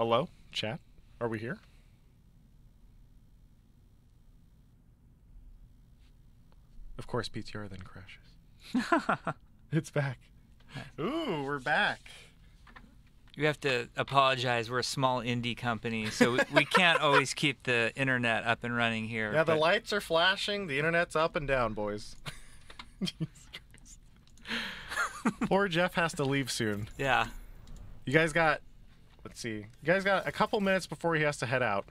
Hello, chat? Are we here? Of course, PTR then crashes. It's back. Ooh, we're back. We have to apologize. We're a small indie company, so we can't always keep the internet up and running here. Yeah, the lights are flashing. The internet's up and down, boys. Jesus Christ. Poor Jeff has to leave soon. Yeah. You guys got, let's see. You guys got a couple minutes before he has to head out.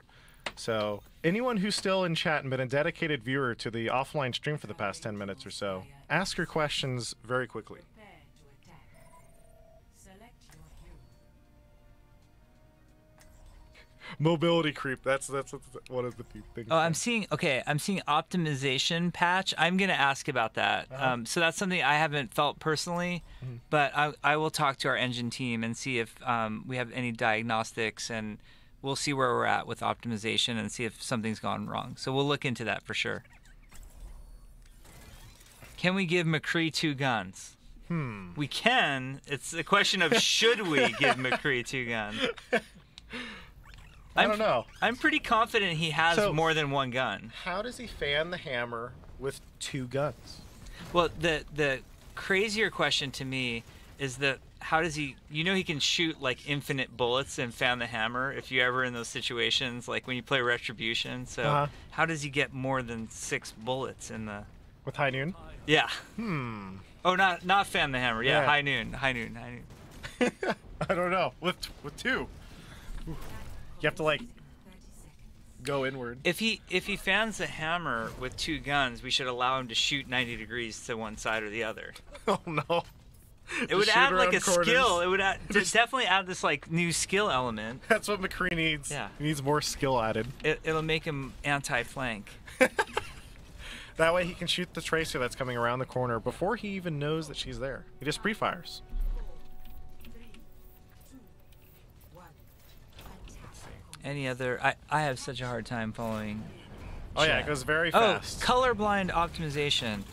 So anyone who's still in chat and been a dedicated viewer to the offline stream for the past 10 minutes or so, ask your questions very quickly. Mobility creep. That's one of the things. Oh, I'm seeing optimization patch. I'm gonna ask about that. So that's something I haven't felt personally, but I will talk to our engine team and see if we have any diagnostics, and we'll see where we're at with optimization and see if something's gone wrong. So we'll look into that for sure. Can we give McCree 2 guns? We can. It's a question of should we give McCree 2 guns? I don't know. I'm pretty confident he has more than one gun. How does he fan the hammer with 2 guns? Well, the crazier question to me is that how does he? You know, he can shoot like infinite bullets and fan the hammer if you're ever in those situations, like when you play Retribution. So how does he get more than 6 bullets in the? With High Noon? Yeah. Oh, not fan the hammer. Yeah, High Noon. High Noon. I don't know. With 2. You have to like go inward. If he fans the hammer with 2 guns, we should allow him to shoot 90 degrees to one side or the other. Oh no! It would add like a skill. It would definitely add this like new skill element. That's what McCree needs. Yeah, he needs more skill added. It'll make him anti-flank. That way he can shoot the Tracer that's coming around the corner before he even knows that she's there. He just pre-fires. Any other? I have such a hard time following. Oh yeah, it goes very fast. Oh, colorblind optimization.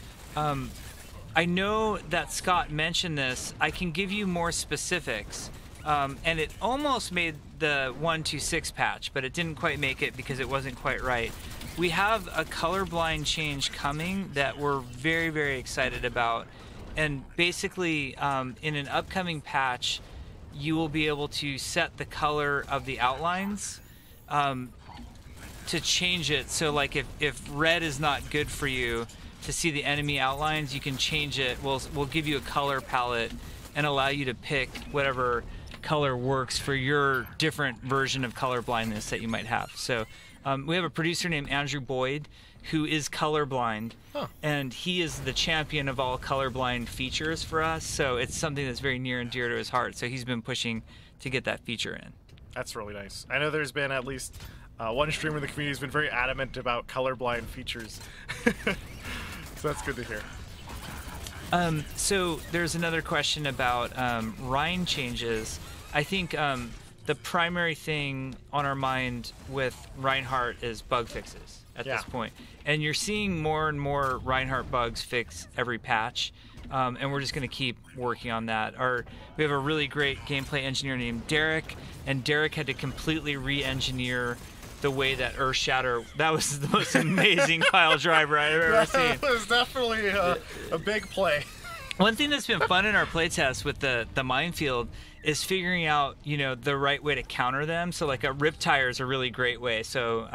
I know that Scott mentioned this. I can give you more specifics. And it almost made the 126 patch, but it didn't quite make it because it wasn't quite right. We have a colorblind change coming that we're very, very excited about. And basically, in an upcoming patch, you will be able to set the color of the outlines to change it. So like if red is not good for you to see the enemy outlines, you can change it. We'll give you a color palette and allow you to pick whatever color works for your different version of color blindness that you might have. So we have a producer named Andrew Boyd who is colorblind, and he is the champion of all colorblind features for us. So it's something that's very near and dear to his heart. So he's been pushing to get that feature in. That's really nice. I know there's been at least one streamer in the community who's been very adamant about colorblind features. So that's good to hear. So there's another question about Rhine changes. I think the primary thing on our mind with Reinhardt is bug fixes at this point. And you're seeing more and more Reinhardt bugs fix every patch. And we're just going to keep working on that. We have a really great gameplay engineer named Derek, and Derek had to completely re-engineer the way that Earthshatter, that was the most amazing pile driver I've ever seen. That was definitely a big play. One thing that's been fun in our playtest with the minefield is figuring out, the right way to counter them. So like a Riptire is a really great way. So,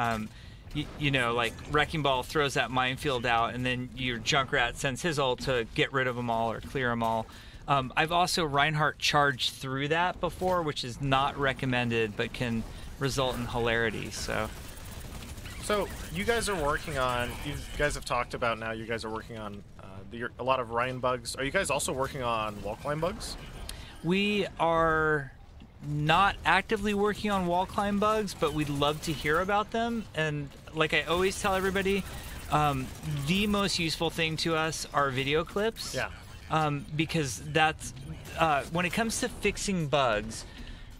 like Wrecking Ball throws that minefield out, and then your Junkrat sends his ult to get rid of them all or clear them all. I've also Reinhardt charged through that before, which is not recommended, but can result in hilarity. So you guys are working on, you guys have talked about now, you guys are working on a lot of Rhine bugs. Are you guys also working on wall climb bugs? We are not actively working on wall climb bugs, but we'd love to hear about them. And like I always tell everybody, the most useful thing to us are video clips. Yeah. Because that's, when it comes to fixing bugs,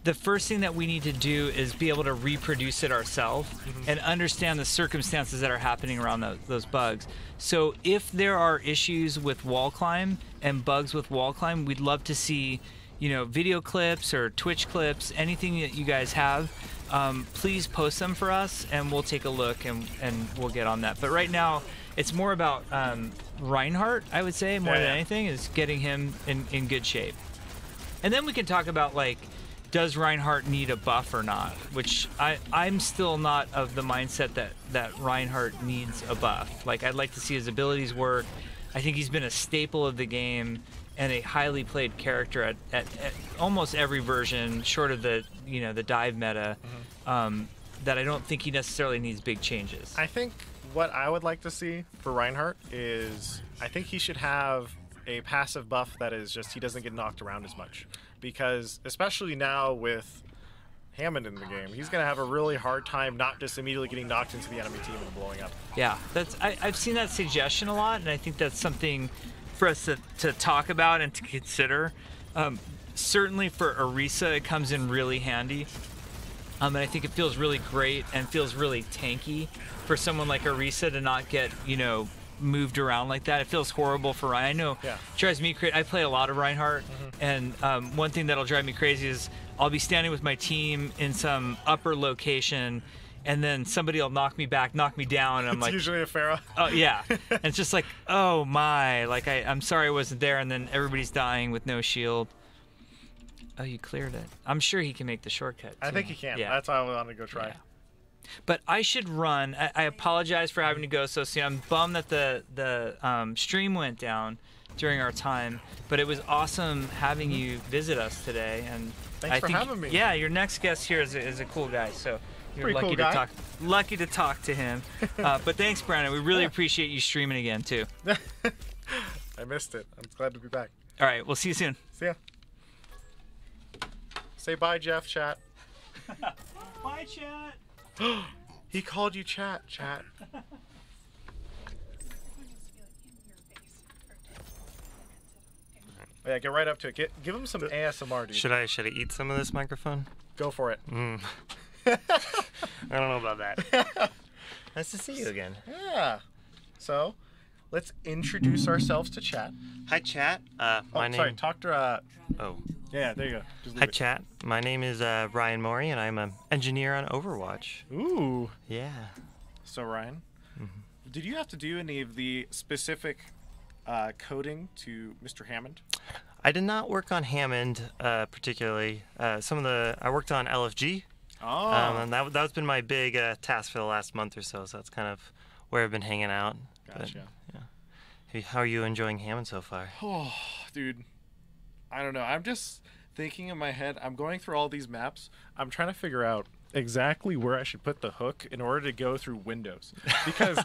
the first thing that we need to do is be able to reproduce it ourselves and understand the circumstances that are happening around those bugs. So if there are issues with wall climb and bugs with wall climb, we'd love to see, video clips or Twitch clips, anything that you guys have, please post them for us, and we'll take a look and we'll get on that. But right now, it's more about Reinhardt, I would say, more than anything, is getting him in good shape. And then we can talk about, like, does Reinhardt need a buff or not? Which I'm still not of the mindset that Reinhardt needs a buff. Like, I'd like to see his abilities work. I think he's been a staple of the game and a highly played character at almost every version, short of the the dive meta. That I don't think he necessarily needs big changes. I think what I would like to see for Reinhardt is, I think he should have a passive buff that is just he doesn't get knocked around as much, because especially now with Hammond in the game, he's going to have a really hard time not just immediately getting knocked into the enemy team and blowing up. Yeah, I've seen that suggestion a lot, and I think that's something for us to talk about and to consider. Certainly for Orisa, it comes in really handy. And I think it feels really great and feels really tanky for someone like Orisa to not get, moved around like that. It feels horrible for Ryan. I know it drives me crazy. I play a lot of Reinhardt, and one thing that'll drive me crazy is I'll be standing with my team in some upper location, and then somebody will knock me back, knock me down, and I'm like... It's usually a Pharaoh. Oh, yeah. And it's just like, oh my, like, I'm sorry I wasn't there, and then everybody's dying with no shield. Oh, you cleared it. I'm sure he can make the shortcut, too. I think he can. Yeah. That's why I wanted to go try. Yeah. But I should run. I apologize for having to go so soon. I'm bummed that the stream went down during our time, but it was awesome having you visit us today. And Thanks for having me. Yeah, your next guest here is a cool guy, so you're Pretty lucky cool guy. to talk. Lucky to talk to him. But thanks, Brandon. We really appreciate you streaming again too. I missed it. I'm glad to be back. All right, we'll see you soon. See ya. Say bye, Jeff, chat. Bye, chat. He called you chat. Oh, yeah, get right up to it. Give him some ASMR, dude. Should I eat some of this microphone? Go for it. I don't know about that. Nice to see you again. Yeah. So, let's introduce ourselves to chat. Hi, chat. My name. Sorry, talk to. Oh. Yeah, there you go. Just Hi, leave it. chat. My name is Ryan Mori, and I'm an engineer on Overwatch. Ooh. Yeah. So Ryan, did you have to do any of the specific coding to Mr. Hammond? I did not work on Hammond particularly. I worked on LFG. Oh. And that's been my big task for the last month or so. So that's kind of where I've been hanging out. Gotcha. But, yeah. Hey, how are you enjoying Hammond so far? Oh, dude. I don't know. I'm just thinking in my head. I'm going through all these maps. I'm trying to figure out exactly where I should put the hook in order to go through windows. Because,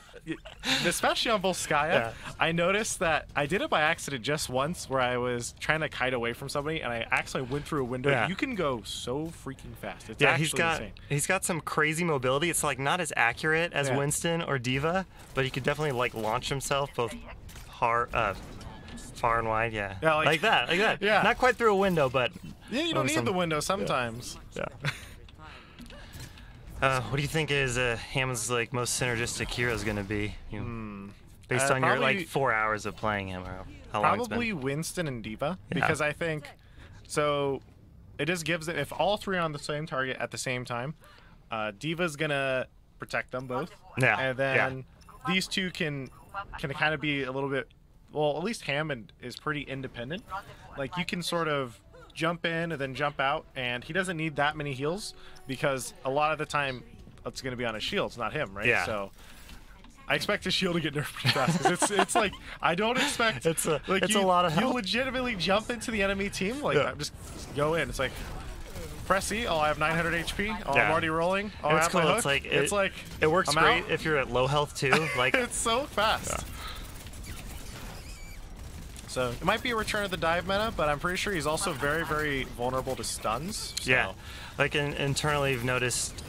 especially on Volskaya, I noticed that I did it by accident just once where I was trying to kite away from somebody and I actually went through a window. Yeah. You can go so freaking fast. It's Yeah, actually insane. he's got some crazy mobility. It's like not as accurate as Winston or Diva, but he could definitely like launch himself both far and wide. Yeah, like that. Yeah. Not quite through a window, but Yeah, you don't need the window sometimes. Yeah. What do you think is Hammond's like most synergistic hero is going to be? Based on your like 4 hours of playing him, or how long it's been? Probably Winston and Diva, because I think so. It just gives it if all three are on the same target at the same time. Diva's gonna protect them both. Yeah. And then these two can kind of be a little bit. Well, at least Hammond is pretty independent. Like you can sort of jump in and then jump out, and he doesn't need that many heals because a lot of the time it's going to be on his shield. It's not him, right? Yeah. So I expect his shield to get nerfed pretty fast because it's like I don't expect it's a you, lot of you help. legitimately jump into the enemy team like I'm just go in. It's like press E. Oh, I have 900 HP. Oh, I'm already rolling. Oh, I It's have cool. my hook. It's like it works I'm great out. if you're at low health too. Like it's so fast. Yeah. So it might be a return of the dive meta, but I'm pretty sure he's also very, very vulnerable to stuns. So. Yeah, like internally you've noticed,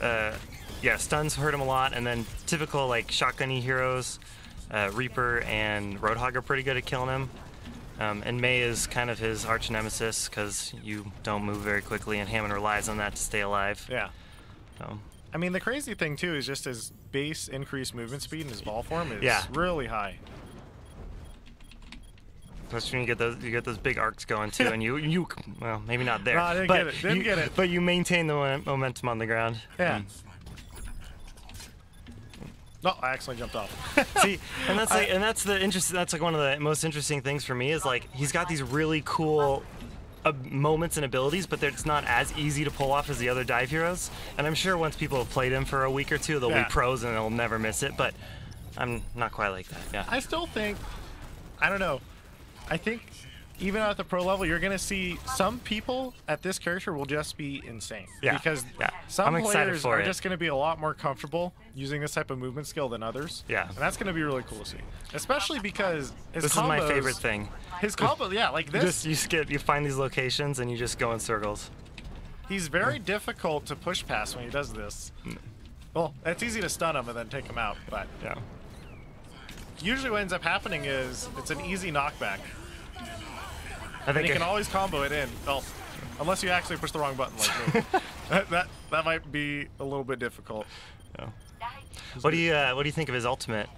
stuns hurt him a lot, and then typical like shotgunny heroes, Reaper and Roadhog are pretty good at killing him. And Mei is kind of his arch nemesis because you don't move very quickly, and Hammond relies on that to stay alive. Yeah. So. I mean, the crazy thing too is just his base increased movement speed and his ball form is really high. especially when you get those big arcs going too, and you well, maybe not there. No, I didn't get it. But you maintain the momentum on the ground. Yeah. No, I accidentally jumped off. See, and that's the interesting. That's like one of the most interesting things for me is like he's got these really cool moments and abilities, but it's not as easy to pull off as the other dive heroes. And I'm sure once people have played him for a week or two, they'll be pros and they'll never miss it. But I'm not quite like that. Yeah. I still think, I don't know. I think even at the pro level, you're going to see some people at this character will just be insane. Yeah. Because some players are just going to be a lot more comfortable using this type of movement skill than others. Yeah. And that's going to be really cool to see. Especially because his this combos, is my favorite thing. His combo, yeah, like this. You find these locations and you just go in circles. He's very difficult to push past when he does this. Well, it's easy to stun him and then take him out, but yeah. Usually what ends up happening is it's an easy knockback. I think you can always combo it in. Well, unless you actually push the wrong button like me. that might be a little bit difficult. Yeah. What do you think of his ultimate?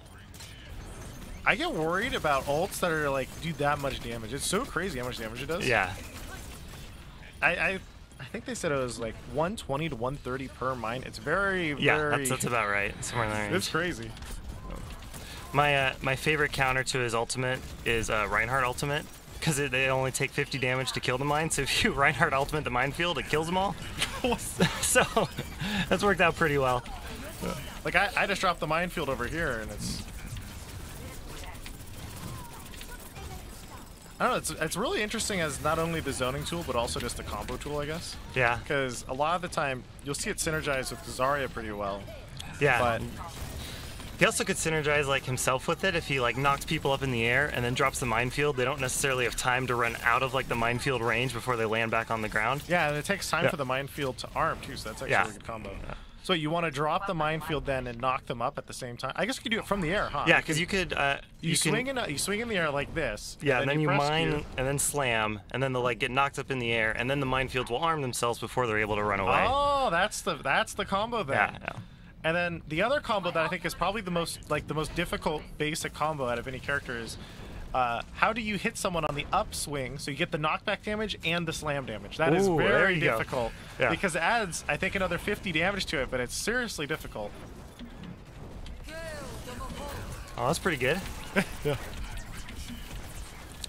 I get worried about ults that are like do that much damage. It's so crazy how much damage it does. Yeah. I think they said it was like 120 to 130 per mine. It's very that's about right. Somewhere in there. It's crazy. My favorite counter to his ultimate is Reinhardt ultimate, because they only take 50 damage to kill the mine. So if you Reinhardt ultimate the minefield, it kills them all. So that's worked out pretty well. Like I just dropped the minefield over here, and it's. I don't know, it's really interesting as not only the zoning tool, but also just a combo tool, I guess. Yeah. Because a lot of the time, you'll see it synergize with Zarya pretty well. Yeah. But he also could synergize like himself with it if he like knocks people up in the air and then drops the minefield. They don't necessarily have time to run out of like the minefield range before they land back on the ground. Yeah, and it takes time for the minefield to arm too, so that's actually a really good combo. Yeah. So you want to drop the minefield then and knock them up at the same time. I guess you could do it from the air, huh? Yeah, because you could. You swing in the air like this. Yeah, and then you mine and then slam, and then they'll like get knocked up in the air, and then the minefields will arm themselves before they're able to run away. Oh, that's the combo then. Yeah. And then the other combo that I think is probably the most difficult basic combo out of any character is. How do you hit someone on the upswing so you get the knockback damage and the slam damage? That is very difficult because it adds, I think, another 50 damage to it, but it's seriously difficult. Oh, that's pretty good. Yeah.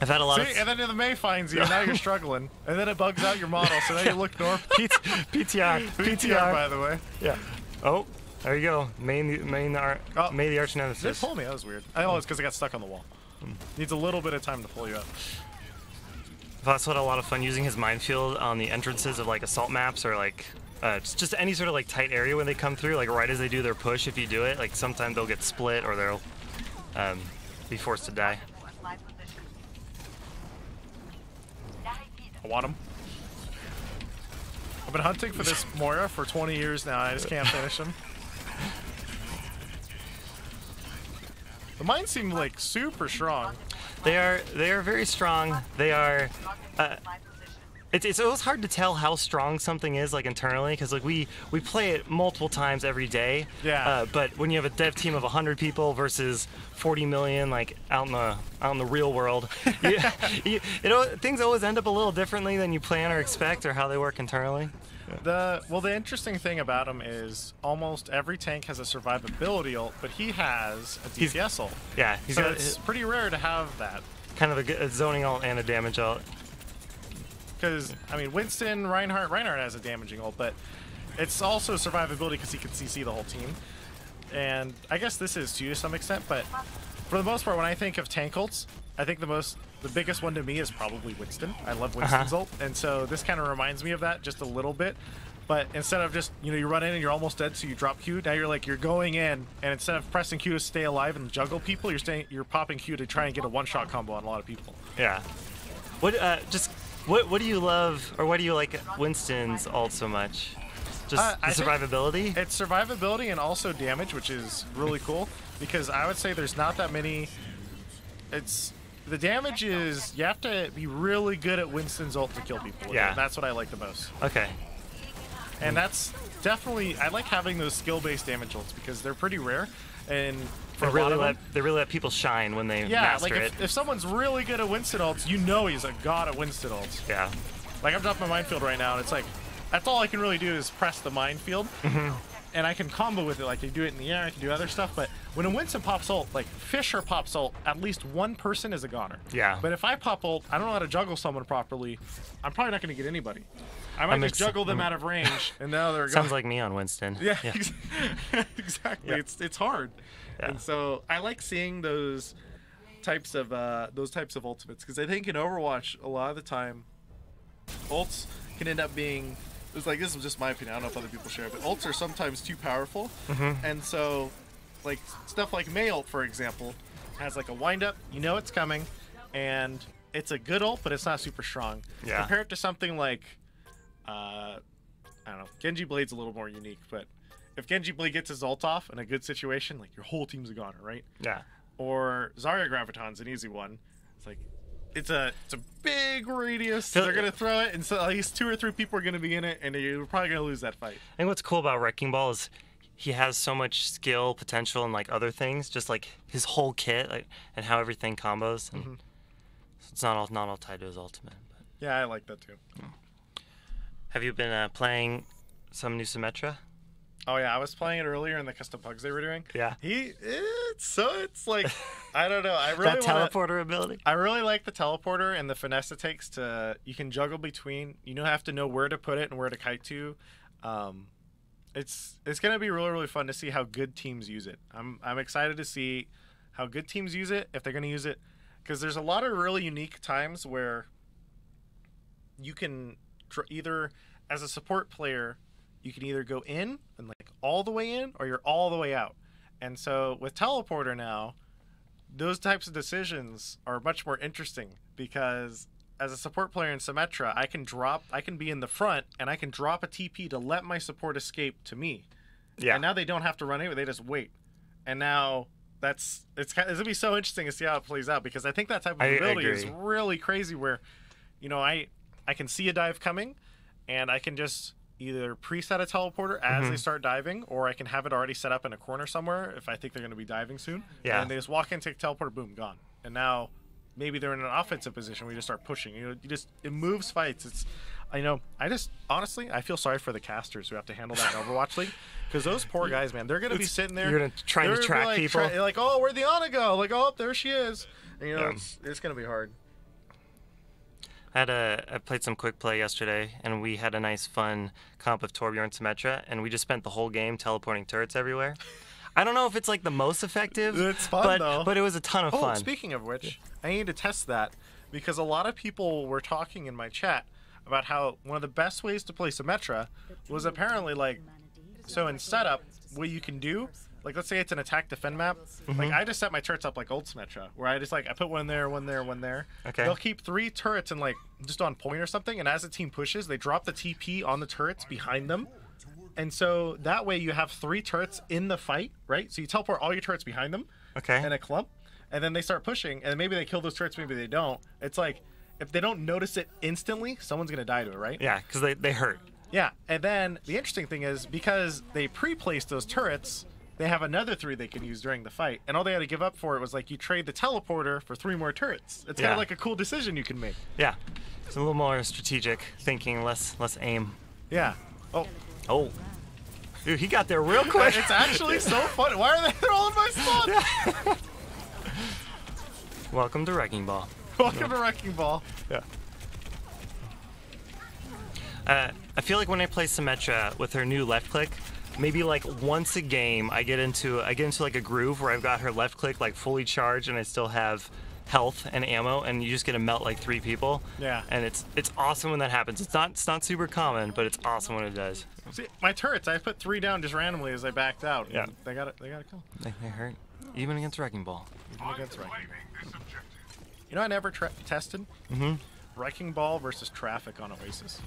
I've had a lot of... and then the Mei finds you, and now you're struggling. And then it bugs out your model, so now you look north. PTR, by the way. Yeah. Oh, there you go. May the Arch Nemesis. They pulled me, that was weird. Oh, it's because I got stuck on the wall. Needs a little bit of time to pull you up. That's what a lot of fun using his minefield on the entrances of like assault maps or like just any sort of like tight area when they come through. Like right as they do their push, if you do it, like sometimes they'll get split or they'll be forced to die. I want him. I've been hunting for this Moira for 20 years now. I just can't finish him. The mines seem like super strong. They are very strong. They are. It's always hard to tell how strong something is like internally because like we play it multiple times every day. Yeah. But when you have a dev team of 100 people versus 40 million like out in the real world, things always end up a little differently than you plan or expect or how they work internally. The interesting thing about him is almost every tank has a survivability ult, but he has a DPS ult. Yeah, so it's pretty rare to have that. Kind of a zoning ult and a damage ult. Because I mean, Winston, Reinhardt has a damaging ult, but it's also survivability because he can CC the whole team. And I guess this is too to some extent, but for the most part, when I think of tank ults, I think the biggest one to me is probably Winston. I love Winston's ult, and so this kind of reminds me of that just a little bit. But instead of just, you run in and you're almost dead, so you drop Q. Now you're going in, and instead of pressing Q to stay alive and juggle people, you're popping Q to try and get a one-shot combo on a lot of people. Yeah. What do you love, or why do you like Winston's ult so much? Just the survivability? It's survivability and also damage, which is really cool because I would say there's not that many. The damage is, you have to be really good at Winston's ult to kill people. Yeah. That's what I like the most. Okay. And that's definitely, I like having those skill-based damage ults because they're pretty rare. And for they really let people shine when they master it. If someone's really good at Winston ults, you know he's a god at Winston ults. Yeah. Like I'm dropping my minefield right now, and it's like that's all I can really do is press the minefield. And I can combo with it, like I do it in the air, I can do other stuff, but when a Winston pops ult, like Fisher pops ult, at least one person is a goner. Yeah. But if I pop ult, I don't know how to juggle someone properly, I'm probably not going to get anybody. I might just juggle them out of range, and now they're gone. Sounds like me on Winston. Yeah. Exactly. Yeah. It's hard. Yeah. And so I like seeing those types of ultimates, because I think in Overwatch, a lot of the time, ults can end up being... It's like, this is just my opinion, I don't know if other people share, but ults are sometimes too powerful. And so, like, stuff like Mei ult, for example, has like a wind-up, you know it's coming, and it's a good ult, but it's not super strong. Yeah. Compare it to something like, I don't know, Genji Blade's a little more unique, but if Genji Blade gets his ult off in a good situation, like, your whole team's a goner, right? Yeah. Or Zarya Graviton's an easy one. It's like, it's a big radius. They're gonna throw it, and so at least 2 or 3 people are gonna be in it, and you're probably gonna lose that fight. I think what's cool about Wrecking Ball is he has so much skill, potential, and like other things, just like his whole kit, like, and how everything combos. And it's not all tied to his ultimate. But. Yeah, I like that too. Have you been playing some new Symmetra? Oh yeah, I was playing it earlier in the custom pugs they were doing. Yeah. It's like, I don't know. I really that teleporter ability. I really like the teleporter and the finesse it takes to. You can juggle between. You don't have to know where to put it and where to kite to. It's gonna be really fun to see how good teams use it. I'm excited to see how good teams use it, if they're gonna use it, because there's a lot of really unique times where you can either, as a support player, you can either go in and like all the way in, or you're all the way out. And so with teleporter now, those types of decisions are much more interesting, because as a support player in Symmetra, I can be in the front and I can drop a TP to let my support escape to me. Yeah. And now they don't have to run anyway, they just wait. And now it's gonna be so interesting to see how it plays out, because I think that type of ability is really crazy, where, you know, I can see a dive coming, and I can just either preset a teleporter as they start diving, or I can have it already set up in a corner somewhere if I think they're going to be diving soon. Yeah. And they just walk in, take teleporter, boom, gone. And now maybe they're in an offensive position where you just start pushing. You know, it moves fights. Honestly, I feel sorry for the casters who have to handle that in Overwatch League, because those poor guys, man, they're going to be sitting there. You're going to try to track people. Like, oh, where'd the Ana go? Like, oh, there she is. And, you know, it's going to be hard. I played some quick play yesterday, and we had a nice fun comp of Torbjorn Symmetra, and we just spent the whole game teleporting turrets everywhere. I don't know if it's like the most effective. It's fun though. But it was a ton of fun. Speaking of which, I need to test that, because a lot of people were talking in my chat about how one of the best ways to play Symmetra was apparently like, so in setup, what you can do, like let's say it's an attack defend map, like I just set my turrets up like old Symmetra, where I just like I put one there, one there, one there. Okay. They'll keep 3 turrets and like just on point or something, and as the team pushes, they drop the TP on the turrets behind them. And so that way you have 3 turrets in the fight, right? So you teleport all your turrets behind them in a clump, and then they start pushing, and maybe they kill those turrets, maybe they don't. It's like, if they don't notice it instantly, someone's going to die to it, right? Yeah, because they hurt. Yeah, and then the interesting thing is, because they pre-placed those turrets, they have another 3 they can use during the fight, and all they had to give up for it was like you trade the teleporter for 3 more turrets. It's kind of like a cool decision you can make. Yeah, it's a little more strategic thinking, less aim. Yeah. Oh. Dude, he got there real quick. It's actually so funny. Why are they all in my spot? Yeah. Welcome to Wrecking Ball. Welcome to Wrecking Ball. Yeah. I feel like when I play Symmetra with her new left click, maybe like once a game I get into like a groove where I've got her left click like fully charged and I still have health and ammo, and you just get to melt like 3 people. Yeah. And it's awesome when that happens. It's not super common, but it's awesome when it does. See, my turrets, I put 3 down just randomly as I backed out. Yeah. They got a kill. They hurt. Even against Wrecking Ball. Even against Wrecking Ball. You know, I never tested Wrecking Ball versus Traffic on Oasis.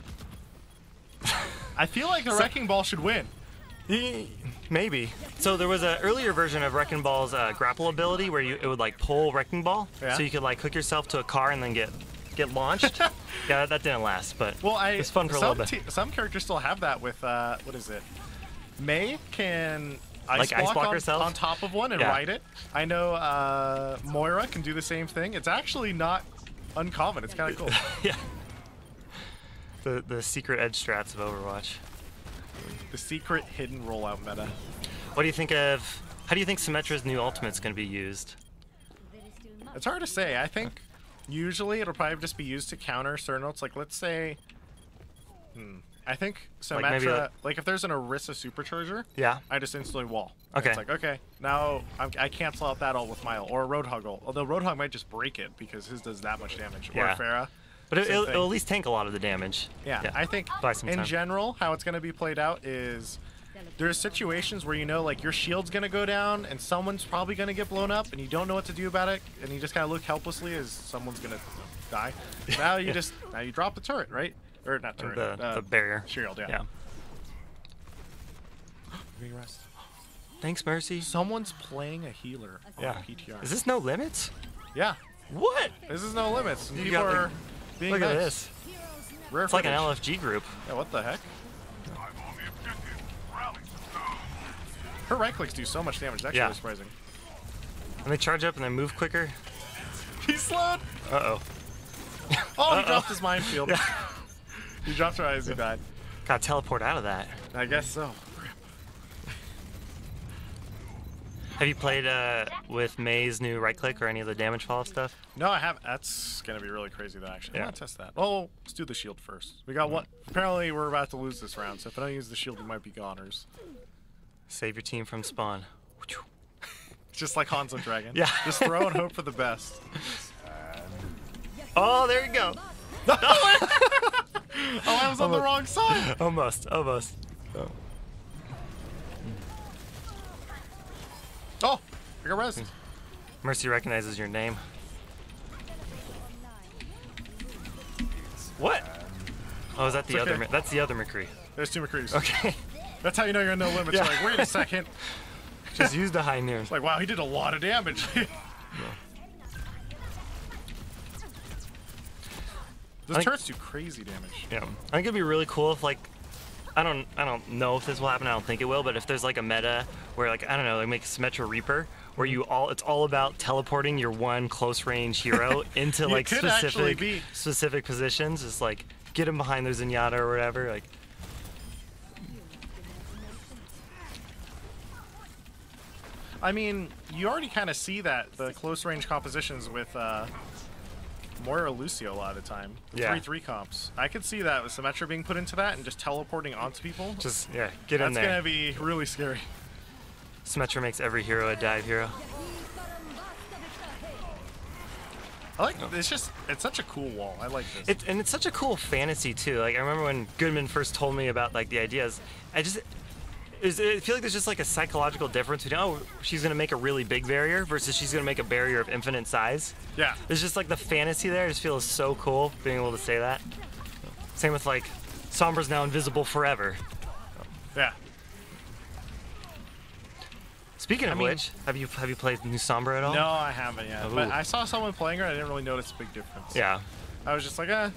I feel like the Wrecking Ball should win. Maybe. So there was an earlier version of Wrecking Ball's grapple ability where it would like pull Wrecking Ball, so you could like hook yourself to a car and then get launched. Yeah, that didn't last, but it was fun for a little bit. Some characters still have that with what is it? Mei can ice block block on, herself on top of one and Yeah. ride it. I know Moira can do the same thing. It's actually not uncommon. It's kind of cool. Yeah. The secret edge strats of Overwatch. The secret hidden rollout meta. What do you think of? How do you think Symmetra's new ultimate's going to be used? It's hard to say. I think usually it'll probably just be used to counter certain ults. Like let's say, I think Symmetra. Like maybe like if there's an Orisa supercharger, Yeah. I just instantly wall. Okay. It's like okay, now I cancel out that ult with my ult or a Roadhog ult. Although Roadhog might just break it because his does that much damage. Yeah. Or Pharah. But Same it'll thing. at least tank a lot of the damage. Yeah, I think Buy some in time. general, how it's going to be played out is there's situations where you know, like your shield's going to go down and someone's probably going to get blown up, and you don't know what to do about it, and you just kind of look helplessly as someone's going to die. Now you just now you drop the turret, right? Or not turret, The barrier. shield. Yeah. Yeah. Give me rest. Thanks, Mercy. Someone's playing a healer on Yeah. PTR. Is this no limits? Yeah, What? this is no limits. You People got the- are being Look at nice. this. Rare It's like an footage. LFG group. Yeah, what the heck? Her right clicks do so much damage. It's actually Yeah. really surprising. And they charge up and they move quicker. He's slowed. Uh-oh. Oh, he dropped his minefield. He dropped her eyes. He died. Gotta teleport out of that. I guess so. Have you played with May's new right click or any of the damage fall stuff? No, I haven't. That's gonna be really crazy though. Actually, Yeah. I want to test that. Oh, let's do the shield first. We got one. Apparently, we're about to lose this round. So if I don't use the shield, we might be goners. Save your team from spawn. Just like Hanzo Dragon. Yeah. Just throw and hope for the best. Oh, there you go. Oh, I was on the wrong side. Almost. Oh, I got rest. Mercy recognizes your name. What? Oh, is that the It's other? okay. That's the other McCree. There's two McCrees. Okay. That's how you know you're in no limits. Yeah. You're like, wait a second. Just use the high noon. Like, wow, he did a lot of damage. Those think- turrets do crazy damage. Yeah. I think it'd be really cool if I don't know if this will happen. I don't think it will. But if there's like a meta where I don't know, like make Symmetra Reaper, where it's all about teleporting your one close range hero into It like could actually specific positions. Just like get him behind their Zenyatta or whatever. Like. I mean, you already kind of see that the close range compositions with Moira Lucio a lot of the time. Yeah. 3-3 comps. I could see that with Symmetra being put into that and just teleporting onto people. Just get in That's there. gonna be really scary. Symmetra makes every hero a dive hero. I like it's such a cool wall. I like this. And it's such a cool fantasy too. Like I remember when Goodman first told me about like the ideas. I feel like there's just like a psychological difference between she's gonna make a really big barrier versus she's gonna make a barrier of infinite size. Yeah. There's just like the fantasy there. I just feels so cool being able to say that. Same with like Sombra's now invisible forever. Yeah. Speaking of which, have you played new Sombra at all? No, I haven't yet. Ooh. But I saw someone playing her. I didn't really notice a big difference. Yeah. I was just like, You gotta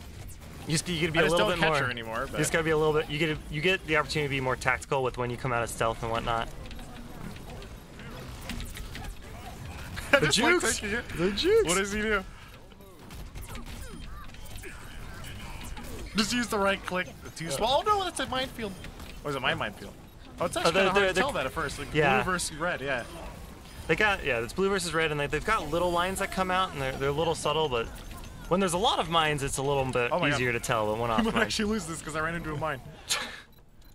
be I a just little don't bit catch more. her anymore. But You just gotta be a little bit. You get the opportunity to be more tactical with when you come out of stealth and whatnot. I The just like jukes. taking it. The jukes. What does he do? Just use the right click. Too small. Oh no, that's a minefield. Or is it my minefield? Oh, it's actually kind of hard to tell that at first. Like Yeah. blue versus red. Yeah. They got it's blue versus red, and they've got little lines that come out, and they're a little subtle, but when there's a lot of mines, it's a little bit Oh my God. easier to tell than one-off I might mines. actually lose this because I ran into a mine.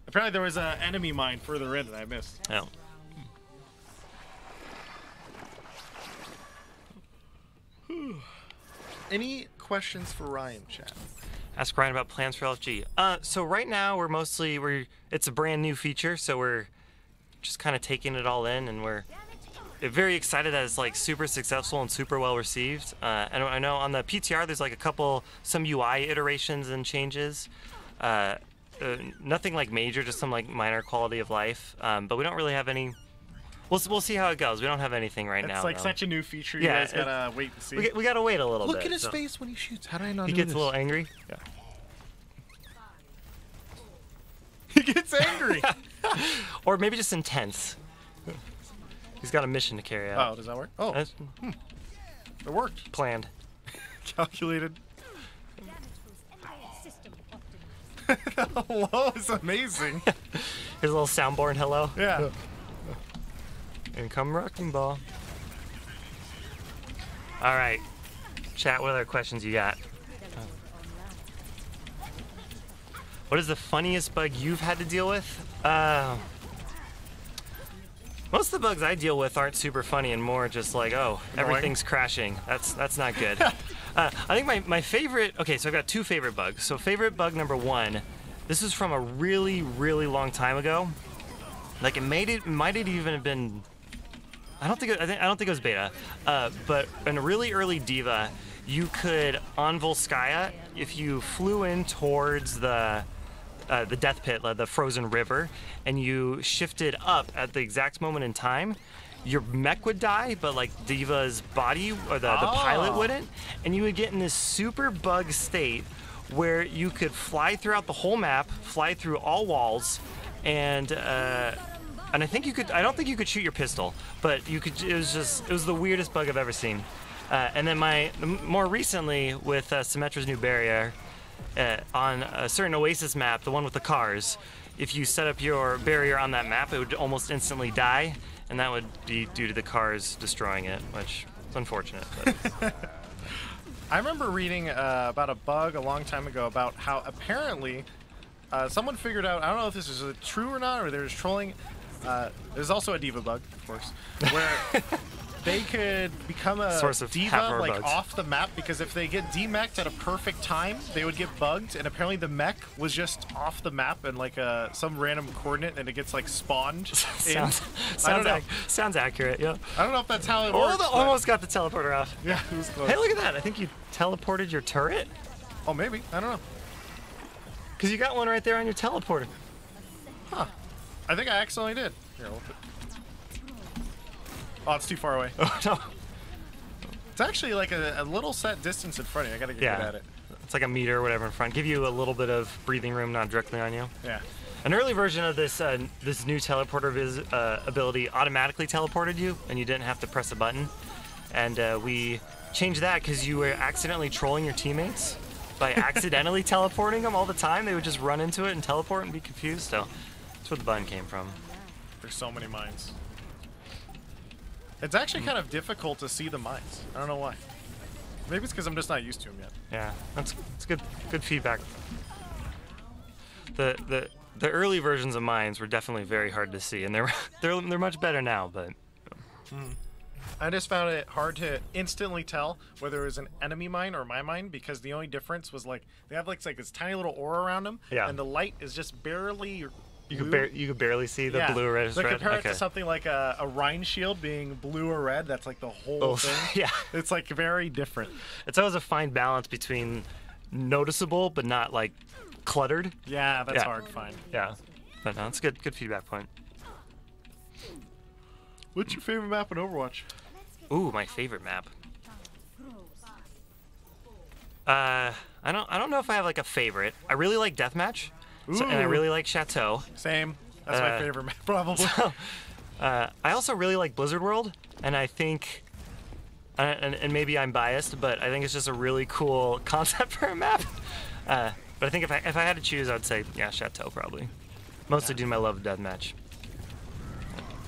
Apparently there was an enemy mine further in that I missed. Yeah. Any questions for Ryan, chat? Ask Ryan about plans for LFG. So right now it's a brand new feature, so we're just kind of taking it all in, and we're very excited that it's like super successful and super well received. And I know on the PTR there's like some UI iterations and changes. Nothing like major, just some like minor quality of life. But we don't really have any. We'll see how it goes. We don't have anything right now. It's like though. such a new feature. Yeah, You guys gotta wait and see. We gotta wait a little Look bit. at his so- face when he shoots. How did I not He know gets this? a little angry. Yeah. He gets angry. Or maybe just intense. He's got a mission to carry out. Oh, does that work? Oh, it worked. Planned. Calculated. Hello is amazing. Here's a little soundboard hello. Yeah. And come wrecking ball. All right. Chat, what other questions you got? What is the funniest bug you've had to deal with? Most of the bugs I deal with aren't super funny and more just like, oh, everything's crashing. That's not good. I think my favorite, okay, so I've got two favorite bugs. So favorite bug number one, this is from a really, really long time ago. Like it might have even have been, I don't think it was beta, but in a really early Diva, you could on Volskaya, if you flew in towards the death pit, the frozen river, and you shifted up at the exact moment in time, your mech would die, but like Diva's body or the pilot wouldn't, and you would get in this super bug state where you could fly throughout the whole map, fly through all walls, and I think you could. I don't think you could shoot your pistol, but you could. It was the weirdest bug I've ever seen. And then more recently with Symmetra's new barrier. On a certain Oasis map, the one with the cars, if you set up your barrier on that map, it would almost instantly die, and that would be due to the cars destroying it, which is unfortunate. But. I remember reading about a bug a long time ago about how apparently someone figured out, I don't know if this is true or not, or they're just trolling. There's also a Diva bug, of course, where they could become a source of Diva like bugs. off the map, because if they get demeched at a perfect time, they would get bugged, and apparently the mech was just off the map and like some random coordinate, and it gets like spawned. Sounds accurate. Yeah. I don't know if that's how it works. Almost got the teleporter off. Yeah, it was close. Hey, look at that! I think you teleported your turret. Oh, maybe. I don't know. Because you got one right there on your teleporter. Huh. I think I accidentally did. Here, oh, it's too far away. Oh, no. It's actually like a little set distance in front of you. I gotta get good at it. It's like a meter or whatever in front. Give you a little bit of breathing room, not directly on you. Yeah. An early version of this this new teleporter ability automatically teleported you, and you didn't have to press a button. And we changed that because you were accidentally trolling your teammates by accidentally teleporting them all the time. They would just run into it and teleport and be confused. So that's where the button came from. There's so many mines. It's actually kind of difficult to see the mines. I don't know why. Maybe it's because I'm just not used to them yet. Yeah, that's good feedback. The early versions of mines were definitely very hard to see, and they're much better now. But I just found it hard to instantly tell whether it was an enemy mine or my mine, because the only difference was like they have like this tiny little aura around them, and the light is just barely. You could barely see the blue or red. So compare it to something like a Rhine shield being blue or red. That's like the whole thing. Yeah, it's like very different. It's always a fine balance between noticeable but not like cluttered. Yeah, that's hard to find. Yeah, but no, it's good feedback point. What's your favorite map in Overwatch? Ooh, my favorite map. I don't know if I have like a favorite. I really like Deathmatch. So, and I really like Chateau. Same. That's my favorite map, probably. So, I also really like Blizzard World, and I think, and maybe I'm biased, but I think it's just a really cool concept for a map. But I think if I had to choose, I'd say Chateau probably. Mostly due to my love of Deathmatch.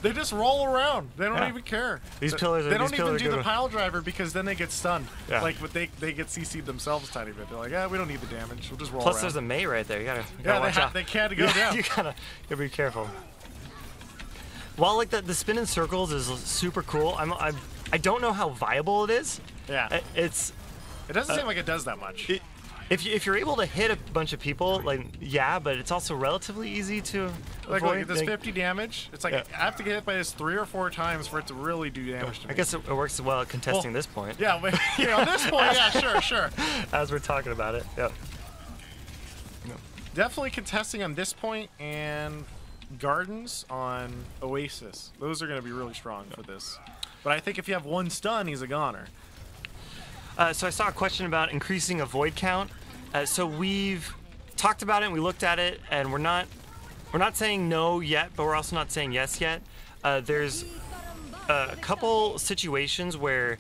They just roll around. They don't even care. These pillars. They don't even do the pile driver because then they get stunned. Yeah. Like, but they get CC'd themselves a tiny bit. They're like, we don't need the damage. We'll just roll Plus, around. there's a Mei right there. You gotta watch out. They can't go down. You gotta be careful. While like the spin in circles is super cool, I don't know how viable it is. Yeah. It doesn't seem like it does that much. If you're able to hit a bunch of people, like but it's also relatively easy to like avoid. Look, this 50 damage. It's like I have to get hit by this 3 or 4 times for it to really do damage to me. I guess it works well at contesting this point. Yeah, but on this point, sure. As we're talking about it, yep. Definitely contesting on this point and Gardens on Oasis. Those are going to be really strong for this. But I think if you have 1 stun, he's a goner. So I saw a question about increasing a void count. So we've talked about it and we looked at it, and we're not saying no yet, but we're also not saying yes yet. There's a couple situations where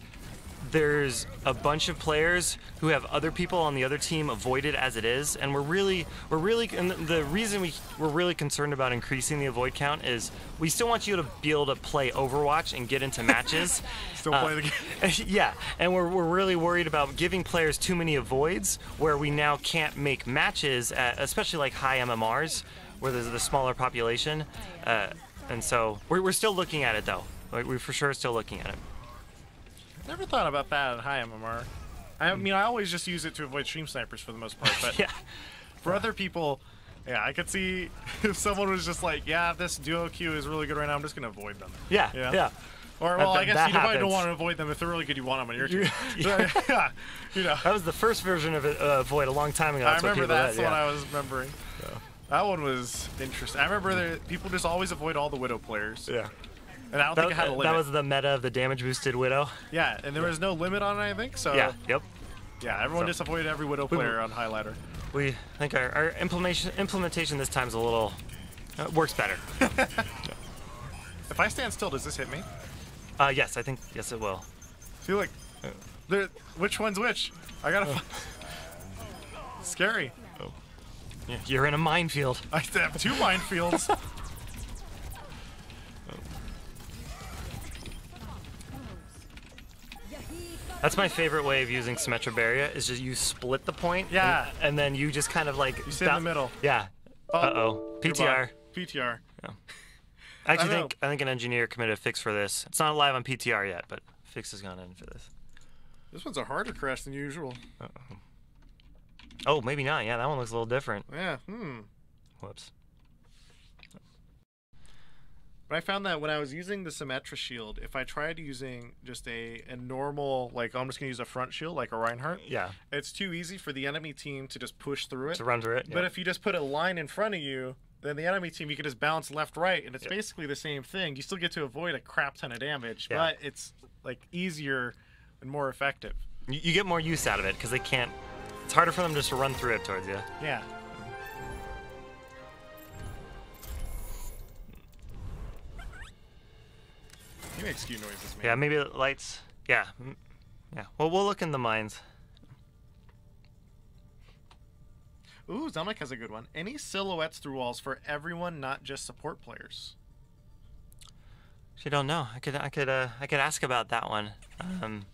there's a bunch of players who have other people on the other team avoided as it is, and we're really, and the reason we're really concerned about increasing the avoid count is we still want you to be able to play Overwatch and get into matches. Still play the game. Yeah, and we're really worried about giving players too many avoids where we now can't make matches, especially like high MMRs, where there's the smaller population, and so we're still looking at it though. Like, we're for sure still looking at it. Never thought about that at high MMR. I mean, I always just use it to avoid stream snipers for the most part, but yeah. For other people, yeah, I could see if someone was just like, yeah, this duo queue is really good right now, I'm just going to avoid them. Yeah, you know? yeah. Or, well, I guess you probably don't happens. want to avoid them. If they're really good, you want them on your team. Yeah. Yeah, you know. That was the first version of it, avoid a long time ago. I That's remember what that's did, what yeah. I was remembering. Yeah. That one was interesting. I remember people just always avoid all the Widow players. Yeah. And I don't think it had a limit. That was the meta of the damage boosted Widow. Yeah, and there was no limit on it, I think. So Yeah, yep. Yeah, everyone just avoided every Widow player on Highlighter. We think our implementation this time is a little works better. If I stand still, does this hit me? Yes, I think yes it will. I feel like which one's which? I gotta. Scary. Oh. Yeah, you're in a minefield. I have 2 minefields. That's my favorite way of using Symmetra Barrier, is just you split the point. Yeah. And then you just kind of like. You sit in the middle. Yeah. Uh-oh. PTR. PTR. Yeah. I actually think an engineer committed a fix for this. It's not live on PTR yet, but fix has gone in for this. This one's a harder crash than usual. Uh-oh. Oh, maybe not. Yeah, that one looks a little different. Yeah. Whoops. But I found that when I was using the Symmetra shield, if I tried using just a normal, like, I'm just going to use a front shield, like a Reinhardt, yeah, it's too easy for the enemy team to just push through it. To run through it. But if you just put a line in front of you, then the enemy team, you can just bounce left, right, and it's basically the same thing. You still get to avoid a crap ton of damage, but it's, like, easier and more effective. You get more use out of it, because they can't... It's harder for them just to run through it towards you. Yeah. He makes skew noises, man. Yeah, maybe the lights. Yeah. Yeah. Well, we'll look in the mines. Ooh, Zelnick has a good one. Any silhouettes through walls for everyone, not just support players? Actually, don't know. I could ask about that one.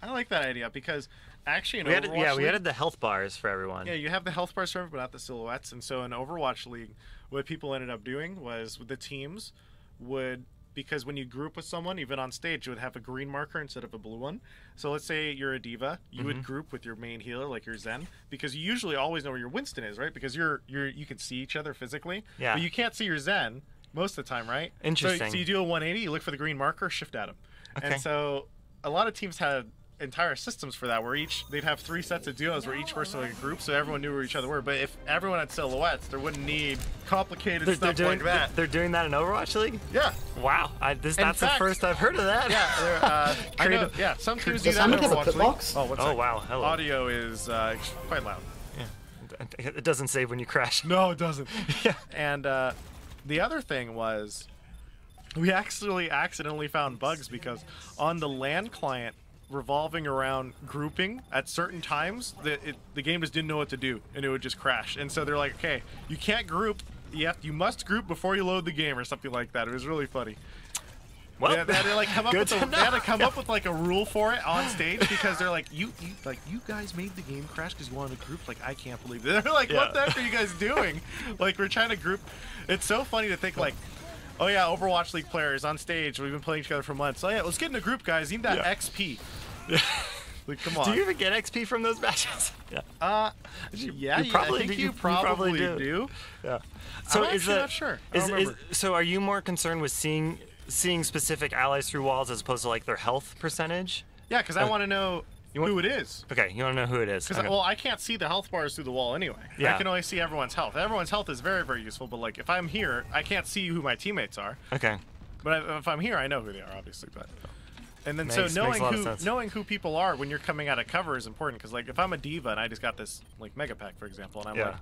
I like that idea because actually in Overwatch Overwatch we added the health bars for everyone. Yeah, you have the health bars for everyone, but not the silhouettes. And so in Overwatch League, what people ended up doing was the teams would, because when you group with someone, even on stage, you would have a green marker instead of a blue one. So let's say you're a diva, you would group with your main healer, like your Zen, because you usually always know where your Winston is, right? Because you can see each other physically, but you can't see your Zen most of the time, right? Interesting. So you do a 180, you look for the green marker, shift at him. Okay. And so a lot of teams had entire systems for that, where they'd have 3 sets of duos where each person was a group, so everyone knew where each other were. But if everyone had silhouettes, there wouldn't need complicated stuff like that. They're doing that in Overwatch League? Yeah. Wow. That's the first I've heard of that. Yeah. I know, yeah. Some teams do that in Overwatch League. Oh, what's that? Wow. Hello. Audio is quite loud. Yeah. It doesn't save when you crash. No, it doesn't. Yeah. And the other thing was, we actually accidentally found bugs because on the LAN client, revolving around grouping at certain times, the game just didn't know what to do, and it would just crash. And so they're like, okay, you can't group, you must group before you load the game, or something like that. It was really funny. Well, they had to like come up with with like a rule for it on stage, because they're like, you guys made the game crash because you wanted to group. Like, I can't believe it. They're like, what the heck are you guys doing? Like, we're trying to group. It's so funny to think like, oh yeah, Overwatch League players on stage. We've been playing together for months. Oh yeah, let's get in a group, guys. Need that XP. Like, come on. Do you even get XP from those matches? Yeah. Yeah, you probably do. Yeah. So I'm actually not sure. So are you more concerned with seeing specific allies through walls as opposed to like their health percentage? Yeah, because I want to know who it is. Okay, you want to know who it is. Because well, I can't see the health bars through the wall anyway. Yeah. I can only see everyone's health. Everyone's health is very, very useful. But like, if I'm here, I can't see who my teammates are. Okay. But if I'm here, I know who they are, obviously. But and then makes knowing who people are when you're coming out of cover is important. Because like, if I'm a diva and I just got this like mega pack, for example, and I'm like,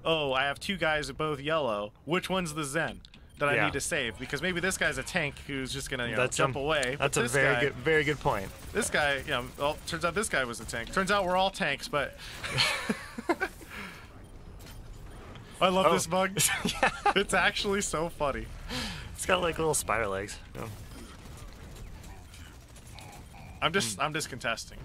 oh, I have 2 guys both yellow. Which one's the Zen? that I need to save, because maybe this guy's a tank who's just gonna jump away. That's a very good point. This guy, well, turns out this guy was a tank. Turns out we're all tanks, but I love this bug. Yeah. It's actually so funny. It's got like little spider legs. I'm just contesting.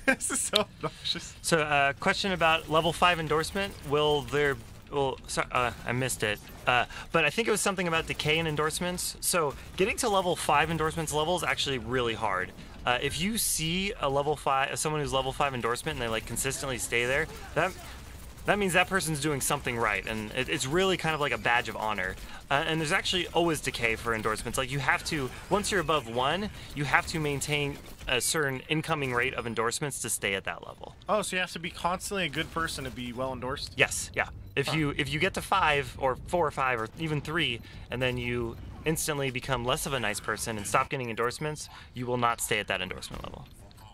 This is so obnoxious. So, question about level 5 endorsement. I missed it. But I think it was something about decay in endorsements. So getting to level 5 endorsements level is actually really hard. If you see someone who's level 5 endorsement and they like consistently stay there, that means that person's doing something right, and it's really kind of like a badge of honor. And there's actually always decay for endorsements. Like you have to, once you're above 1, you have to maintain a certain incoming rate of endorsements to stay at that level. Oh, so you have to be constantly a good person to be well endorsed? Yes, yeah. If you get to 5 or 4 or 5 or even 3, and then you instantly become less of a nice person and stop getting endorsements, you will not stay at that endorsement level.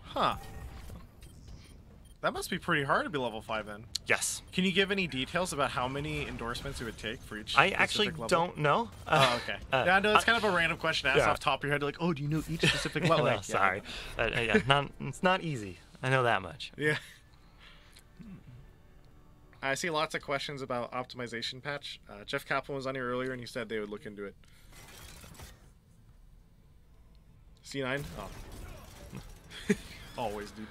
Huh. That must be pretty hard to be level 5 then. Yes. Can you give any details about how many endorsements it would take for each I actually level? don't know. Oh, okay. Yeah, no, it's kind of a random question to ask off the top of your head. Like, oh, do you know each specific level? No, sorry. It's not easy. I know that much. Yeah. I see lots of questions about optimization patch. Jeff Kaplan was on here earlier, and he said they would look into it. C9? Oh. Always, dude.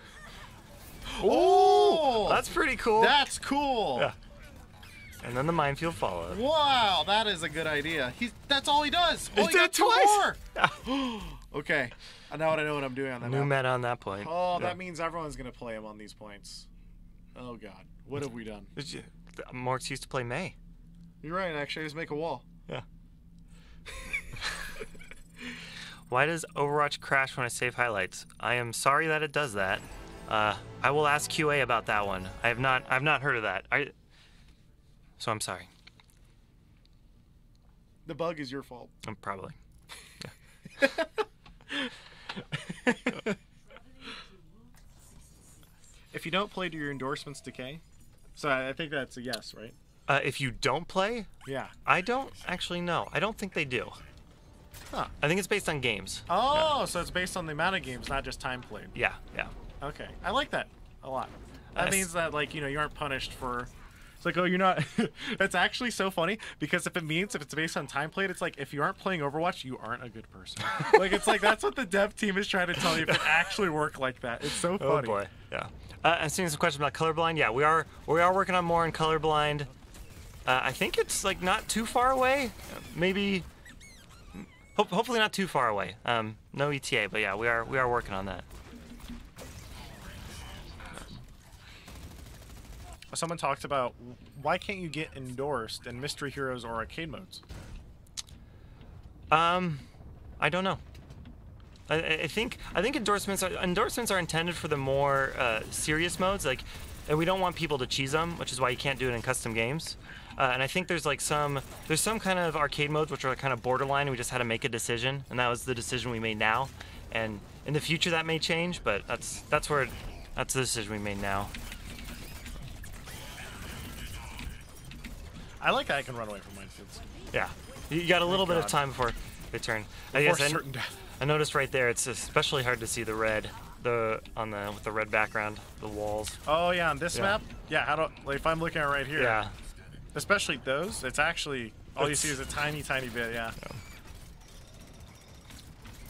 Oh, that's pretty cool. That's cool. Yeah. And then the minefield follows. Wow, that is a good idea. That's all he does. He did it twice. Okay, I know what I'm doing on that. New meta on that point. Oh, that means everyone's gonna play him on these points. Oh God, what have we done? Marks used to play May. You're right. Actually, just make a wall. Yeah. Why does Overwatch crash when I save highlights? I am sorry that it does that. I will ask QA about that one. I've not heard of that. So I'm sorry. The bug is your fault. Probably. If you don't play, do your endorsements decay? So I think that's a yes, right? If you don't play? Yeah. I don't actually know. I don't think they do. Huh. I think it's based on games. Oh, yeah. So it's based on the amount of games, not just time played. Yeah. Okay, I like that a lot. That means that, like, you aren't punished for... It's like, oh, you're not... It's actually so funny, because if it's based on time played, it's like, if you aren't playing Overwatch, you aren't a good person. Like, it's like, that's what the dev team is trying to tell you, if it actually worked like that. It's so funny. Oh, boy. Yeah. I'm seeing some questions about colorblind. Yeah, we are working on more on colorblind. I think it's, like, not too far away. Maybe... Hopefully not too far away. No ETA, but yeah, we are working on that. Someone talked about why can't you get endorsed in mystery heroes or arcade modes? I don't know. I think endorsements are intended for the more serious modes, like, and we don't want people to cheese them, which is why you can't do it in custom games. And I think there's some kind of arcade modes which are kind of borderline. We just had to make a decision, and that was the decision we made now. And in the future that may change, but that's the decision we made now. I like that I can run away from minefields. Yeah, you got a little bit of time before they turn. I noticed right there. It's especially hard to see the red, with the red background, the walls. Oh yeah, on this map. Yeah, if I'm looking at it right here. Yeah. Especially those, it's actually all you see is a tiny bit. Yeah.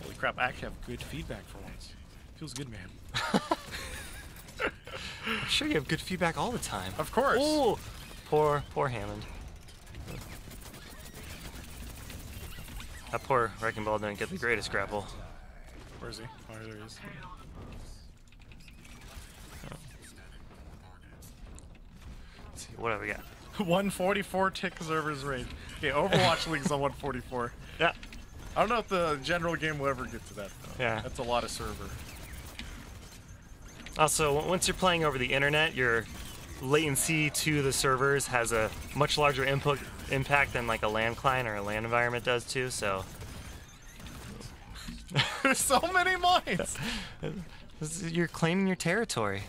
Holy crap! I actually have good feedback for once. Feels good, man. I'm sure you have good feedback all the time. Of course. Oh, poor Hammond. That poor Wrecking Ball didn't get the greatest grapple. Where is he? Oh, there he is. Let's see, what have we got? 144 tick servers range. Okay, Overwatch League's on 144. Yeah. I don't know if the general game will ever get to that, though. Yeah. That's a lot of server. Also, once you're playing over the internet, your latency to the servers has a much larger impact than like a LAN client or a LAN environment does too, so... There's so many mines! You're claiming your territory.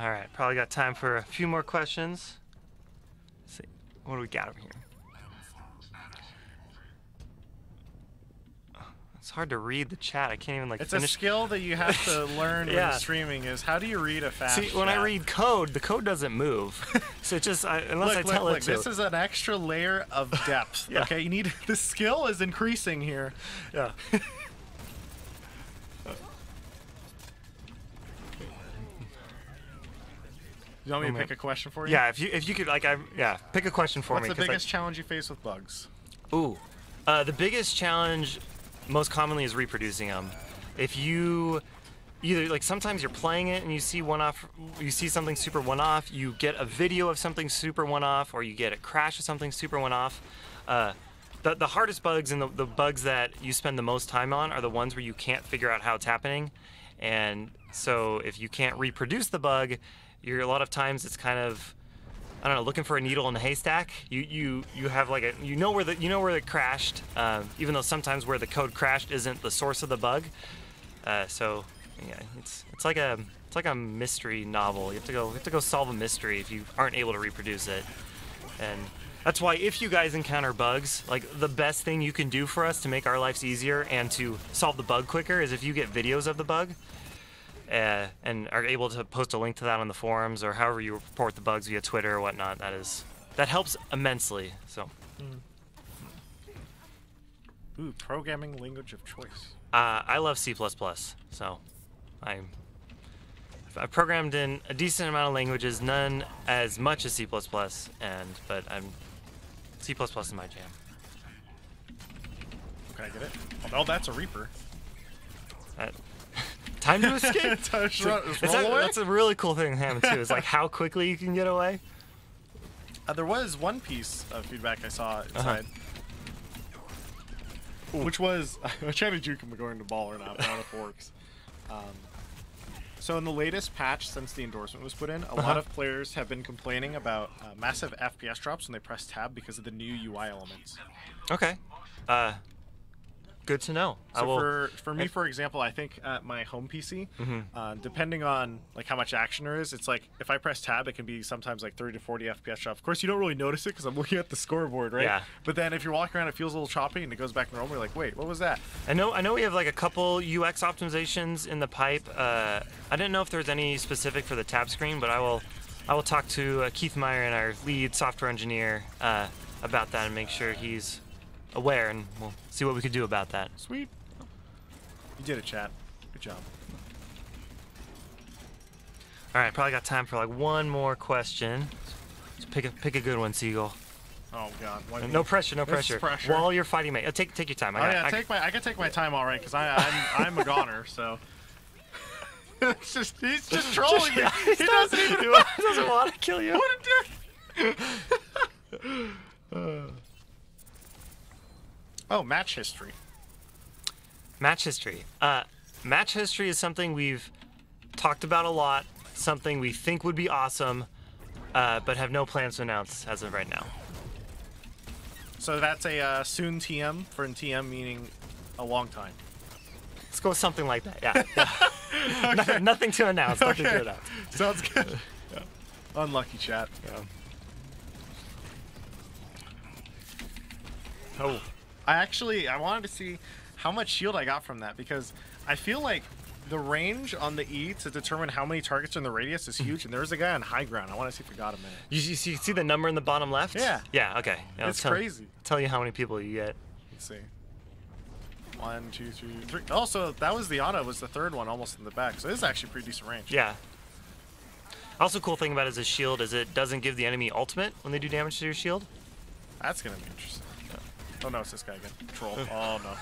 All right, probably got time for a few more questions. Let's see, what do we got over here? It's hard to read the chat. I can't even like It's finish. a skill that you have to learn Yeah. when streaming is how do you read a fast See, when I chat? read code, the code doesn't move. So it just, unless I tell it to. This is an extra layer of depth. Yeah. Okay, you need the skill is increasing here. Yeah. You want me to pick a question for you? Yeah, if you could pick a question for What's me. the biggest challenge you face with bugs? The biggest challenge most commonly is reproducing them. If you either like sometimes you're playing it and you see you see something super one-off, you get a video of something super one-off, or you get a crash of something super one-off. The hardest bugs and the bugs that you spend the most time on are the ones where you can't figure out how it's happening. And so if you can't reproduce the bug, a lot of times it's kind of, I don't know, looking for a needle in a haystack. You have like you know where it crashed, even though sometimes where the code crashed isn't the source of the bug. So yeah, it's like a mystery novel. You have to go solve a mystery if you aren't able to reproduce it. And that's why if you guys encounter bugs, like the best thing you can do for us to make our lives easier and to solve the bug quicker is if you get videos of the bug. And are able to post a link to that on the forums or however you report the bugs via Twitter or whatnot. That helps immensely. So. Ooh, programming language of choice. I love C++, so I've programmed in a decent amount of languages, none as much as C++, but C++ is my jam. Can I get it? Oh, that's a Reaper. Time to escape. That's a really cool thing to happen too. Is like how quickly you can get away. There was one piece of feedback I saw inside, which was I tried to juke him going to Ball or not, but I don't know if it works. So in the latest patch since the endorsement was put in, a lot of players have been complaining about massive FPS drops when they press tab because of the new UI elements. Okay. Good to know. So for me, for example, I think at my home PC, depending on like how much action there is, it's like if I press tab, it can be sometimes like 30 to 40 FPS drop. Of course, you don't really notice it because I'm looking at the scoreboard, right? Yeah. But then if you're walking around, it feels a little choppy and it goes back normal. You're like, wait, what was that? I know we have like a couple UX optimizations in the pipe. I didn't know if there's any specific for the tab screen, but I will talk to Keith Meyer and our lead software engineer about that and make sure he's aware, and we'll see what we could do about that. Sweet. You did it, chat. Good job. All right, probably got time for like one more question. Just pick a good one, Seagull. Oh God. No pressure, no pressure. Pressure. While you're fighting me, take your time. I can take my time, all right, because I'm a goner, so. He's just trolling me. He doesn't want to kill you. What a dick. Oh, match history. Match history. Match history is something we've talked about a lot, something we think would be awesome, but have no plans to announce as of right now. So that's a soon TM, for TM meaning a long time. Let's go with something like that, yeah. Okay. Nothing to announce, nothing to announce. Sounds good. Yeah. Unlucky, chat. Yeah. Oh. I wanted to see how much shield I got from that, because I feel like the range on the E to determine how many targets are in the radius is huge, and there's a guy on high ground. I want to see if we got him in it. You see the number in the bottom left? Yeah. Yeah, okay. Yeah, it's crazy. Tell you how many people you get. Let's see. 1, 2, 3, 3. Also, that was the auto, was the third one almost in the back, so this is actually pretty decent range. Yeah. Also, cool thing about his shield is it doesn't give the enemy ultimate when they do damage to your shield. That's going to be interesting. Oh no, it's this guy again. Troll. Oh no.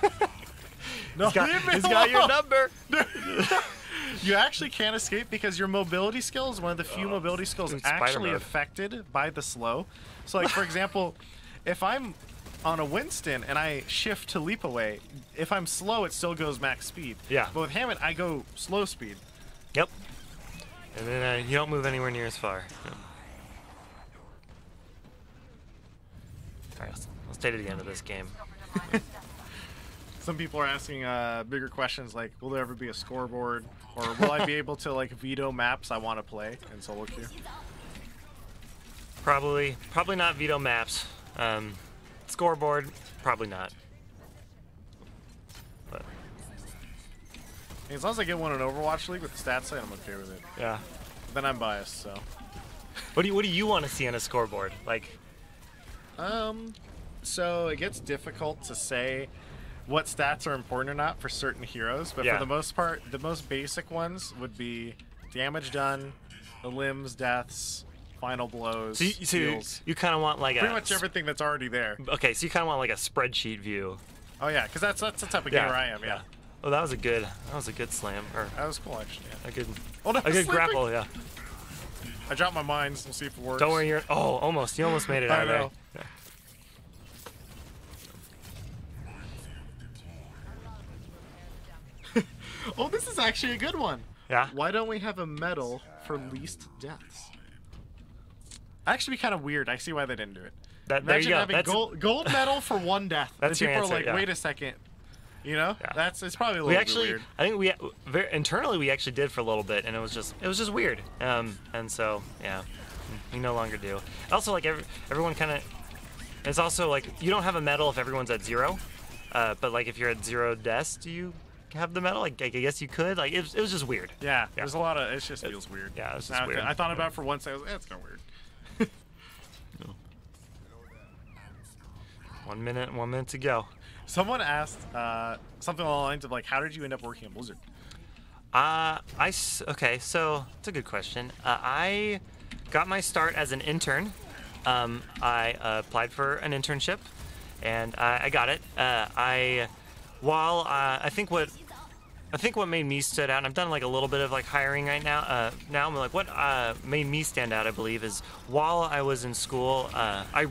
No, he's got your number. You actually can't escape because your mobility skill is one of the few mobility skills actually affected by the slow. So like for example, if I'm on a Winston and I shift to leap away, if I'm slow it still goes max speed. Yeah. But with Hammett I go slow speed. Yep. And then you don't move anywhere near as far. Yep. All right, let's stay to the end of this game. some people are asking bigger questions like, will there ever be a scoreboard, or will I be able to like veto maps I want to play in solo queue? Probably not veto maps. Scoreboard, probably not. But as long as I get one in Overwatch League with the stat site, I'm okay with it. yeah. Then I'm biased, so. What do you want to see on a scoreboard? Like, so it gets difficult to say what stats are important or not for certain heroes, but Yeah. for the most part, the most basic ones would be damage done, the limbs, deaths, final blows, heals. you kind of want like Pretty much everything that's already there. Okay, so you kind of want like a spreadsheet view. Oh yeah, because that's the type of gamer I am. Yeah. Oh, that was a good slam, or That was cool actually. Yeah. a good Oh, no, a good slipping. grapple. Yeah. I dropped my mines. We'll see if it works. Don't worry, you almost made it out of there. know. Yeah. Oh, this is actually a good one. Yeah? Why don't we have a medal for least deaths? Actually, be kind of weird. I see why they didn't do it. There you Imagine go. having gold medal for one death. That's and your people answer, are like, yeah. wait a second. You know, Yeah. it's probably a little We bit actually, weird. I think internally we actually did for a little bit, and it was just weird. And so yeah, we no longer do. Also, like everyone kind of, it's also like you don't have a medal if everyone's at 0, but like if you're at 0 deaths, do you have the medal? Like I guess you could. Like it was just weird. Yeah, there's a lot of. It just feels weird. Yeah, it's just Now, weird. I thought about it for once. I was, it's kind of weird. 1 minute to go. Someone asked something along the lines of like, how did you end up working at Blizzard? Okay, so it's a good question. I got my start as an intern. I applied for an internship, and I got it. I think what made me stood out, and I've done like a little bit of like hiring right now. Now I'm like, what made me stand out, I believe, is while I was in school, I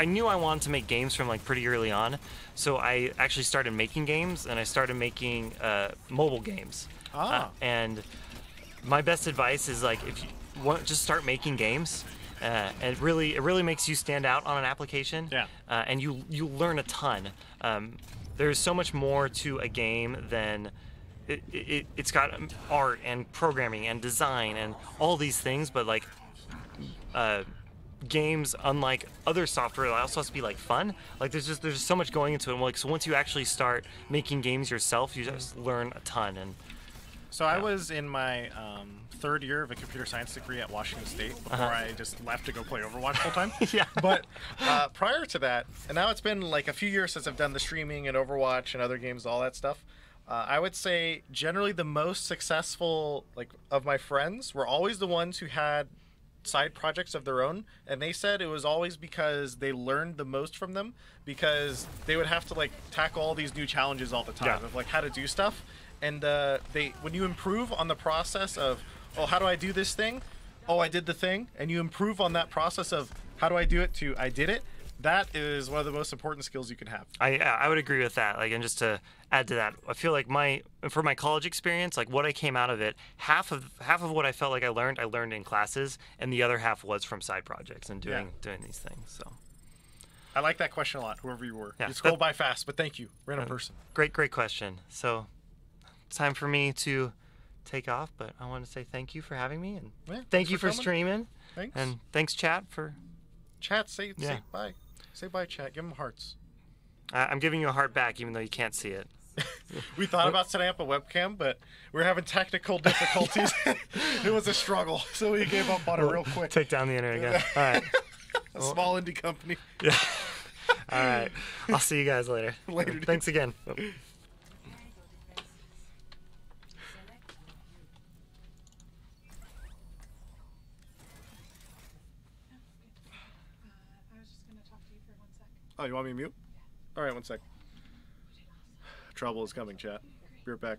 knew I wanted to make games from like pretty early on. So I actually started making games, and I started making mobile games. And my best advice is like, if you want, just start making games. And it really makes you stand out on an application. Yeah. And you learn a ton. There's so much more to a game than it's got art and programming and design and all these things, but like games, unlike other software, it also has to be like fun. Like there's just so much going into it. And like so once you actually start making games yourself, you just learn a ton. And so I was in my third year of a computer science degree at Washington State before I just left to go play Overwatch full time. Yeah. But prior to that, and now it's been like a few years since I've done the streaming and Overwatch and other games, all that stuff. I would say generally the most successful like of my friends were always the ones who had side projects of their own, and they said it was always because they learned the most from them, because they would have to like tackle all these new challenges all the time of like how to do stuff, and when you improve on the process of, oh, how do I do this thing, oh, I did the thing, and you improve on that process of how do I do it to I did it, that is one of the most important skills you can have. I would agree with that. Like, and just to add to that, I feel like for my college experience, like what I came out of it, half of what I felt like I learned in classes, and the other half was from side projects and doing these things. So I like that question a lot, whoever you were. Yeah, You scrolled by fast, but thank you. Random person. Great question. So it's time for me to take off, but I want to say thank you for having me, and thank you for streaming. Thanks. And thanks, chat, for chat. Say bye. Say bye, chat. Give them hearts. I'm giving you a heart back, even though you can't see it. We thought about setting up a webcam, but we were having technical difficulties. It was a struggle, so we gave up on it real quick. Take down the internet again. All right. A small indie company. Yeah. All right. I'll see you guys later. Later, dude. Thanks again. Oh, you want me to mute? All right, one sec. Trouble is coming, chat. Be right back.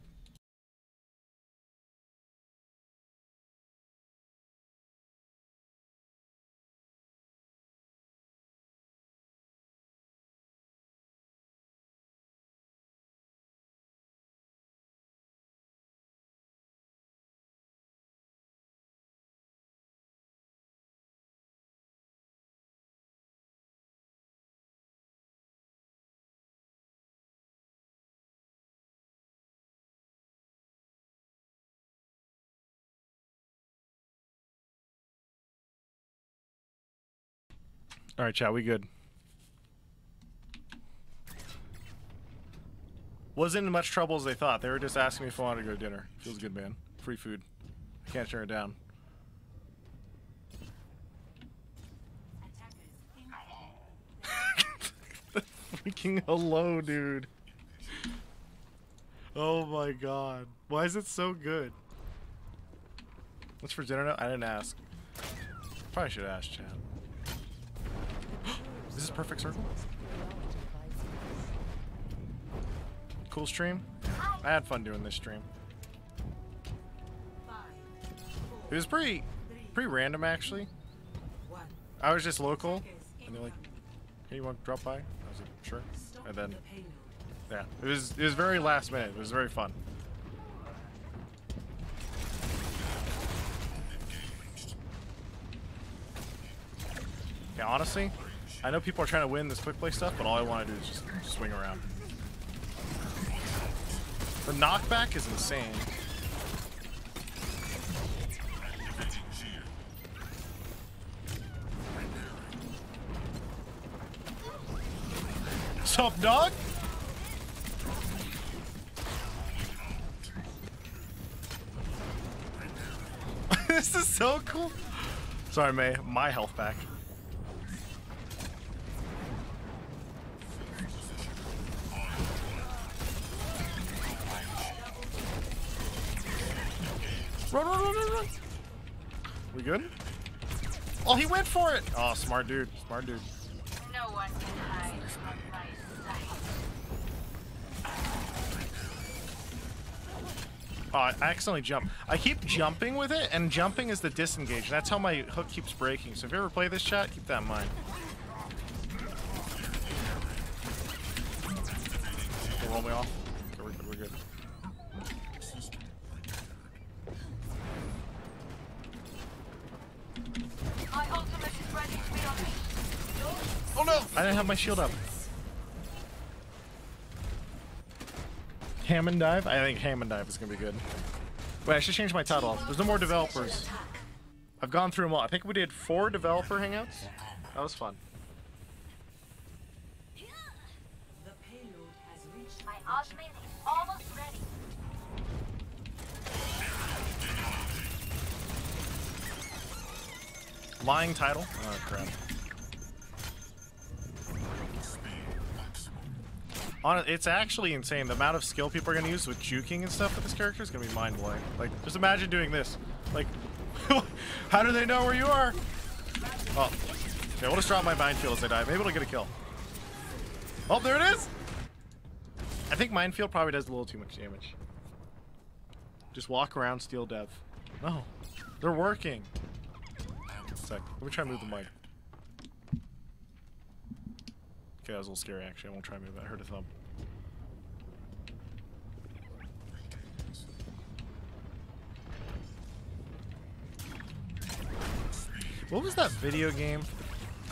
All right, chat, we good. Wasn't in much trouble as they thought. They were just asking me if I wanted to go to dinner. Feels good, man. Free food. I can't turn it down. Freaking hello, dude. Oh my god. Why is it so good? What's for dinner now? I didn't ask. Probably should ask, chat. Is this a perfect circle? Cool stream. I had fun doing this stream. It was pretty random actually. I was just local, and they're like, "Hey, you want to drop by?" I was like, "Sure." And then, yeah, it was very last minute. It was very fun. Yeah, honestly, I know people are trying to win this quick play stuff, but all I want to do is just swing around. The knockback is insane. Sup, dog? This is so cool. Sorry, May. My health back. Run, run, run, run, run. We good? Oh, he went for it. Oh, smart dude. Smart dude. No one can hide from my sight. Oh, I accidentally jumped. I keep jumping with it, and jumping is the disengage. That's how my hook keeps breaking. So if you ever play this, chat, keep that in mind. Okay, roll me off. Okay, we're good. We're good. My ultimate is ready to be unleashed. Oh no! I didn't have my shield up. Ham and dive? I think ham and dive is gonna be good. Wait, I should change my title. There's no more developers. I've gone through them all. I think we did 4 developer hangouts. That was fun. My ultimate is almost ready. Lying title? Oh crap. It's actually insane. The amount of skill people are going to use with juking and stuff with this character is going to be mind-blowing. Like, just imagine doing this. Like, how do they know where you are? Oh. Okay, we'll just drop my minefield as I die. Maybe it'll get a kill. Oh, there it is! I think minefield probably does a little too much damage. Just walk around, steal death. No. They're working. One sec. Let me try and move the mic. Okay, that was a little scary actually. I won't try and move that. I heard a thump. What was that video game?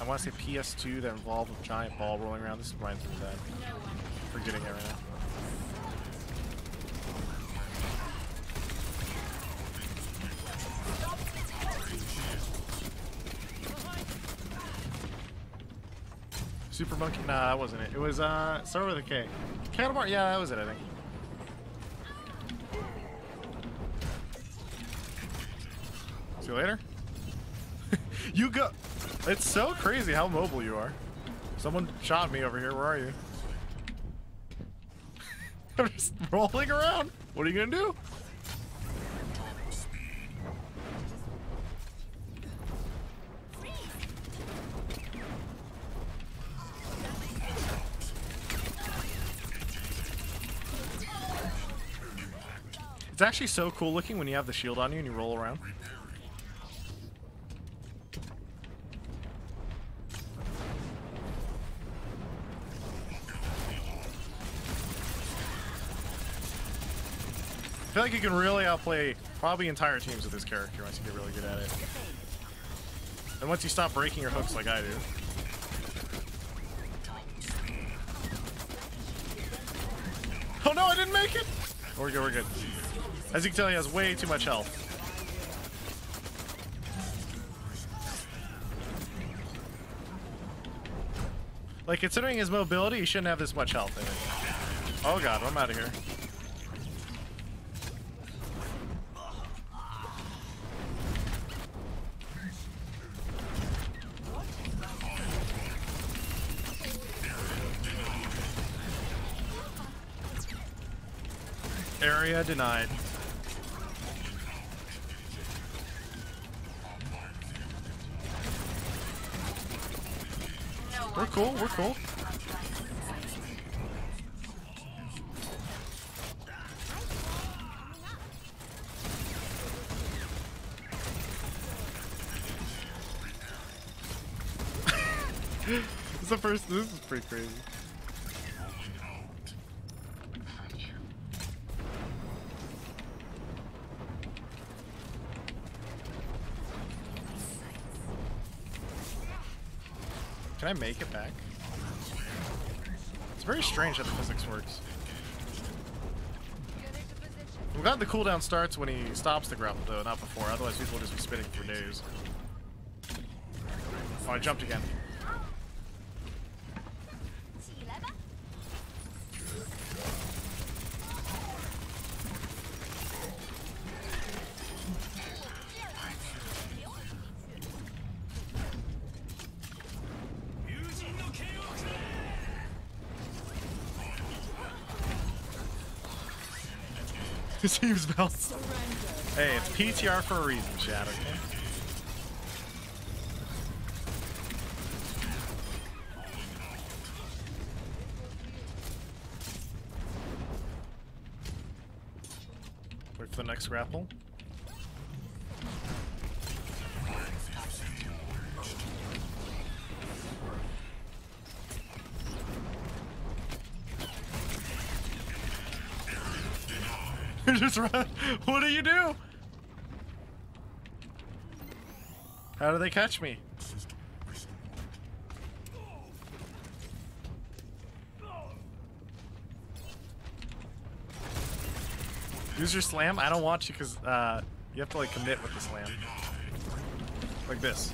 I want to say PS2 that involved a giant ball rolling around. This reminds me of that. Forgetting it right now. Super Monkey? Nah, that wasn't it. It was, start with a K. Candlebar? Yeah, that was it, I think. See you later. You go. It's so crazy how mobile you are. Someone shot me over here. Where are you? I'm just rolling around. What are you gonna do? It's actually so cool looking when you have the shield on you and you roll around. I feel like you can really outplay probably entire teams with this character once you get really good at it. And once you stop breaking your hooks like I do. Oh no, I didn't make it! We're good, we're good. As you can tell, he has way too much health. Like, considering his mobility, he shouldn't have this much health in it. Oh god, I'm out of here. Area denied. We're cool, we're cool. This is pretty crazy. Can I make it back? It's very strange how the physics works. I'm glad the cooldown starts when he stops the grapple though, not before. Otherwise people will just be spinning for days. Oh, I jumped again. His team's belt. Hey, it's PTR for a reason, Chad, okay? Wait for the next grapple. Just run. What do you do? How do they catch me? Use your slam? I don't want you because you have to like commit with the slam. Like this.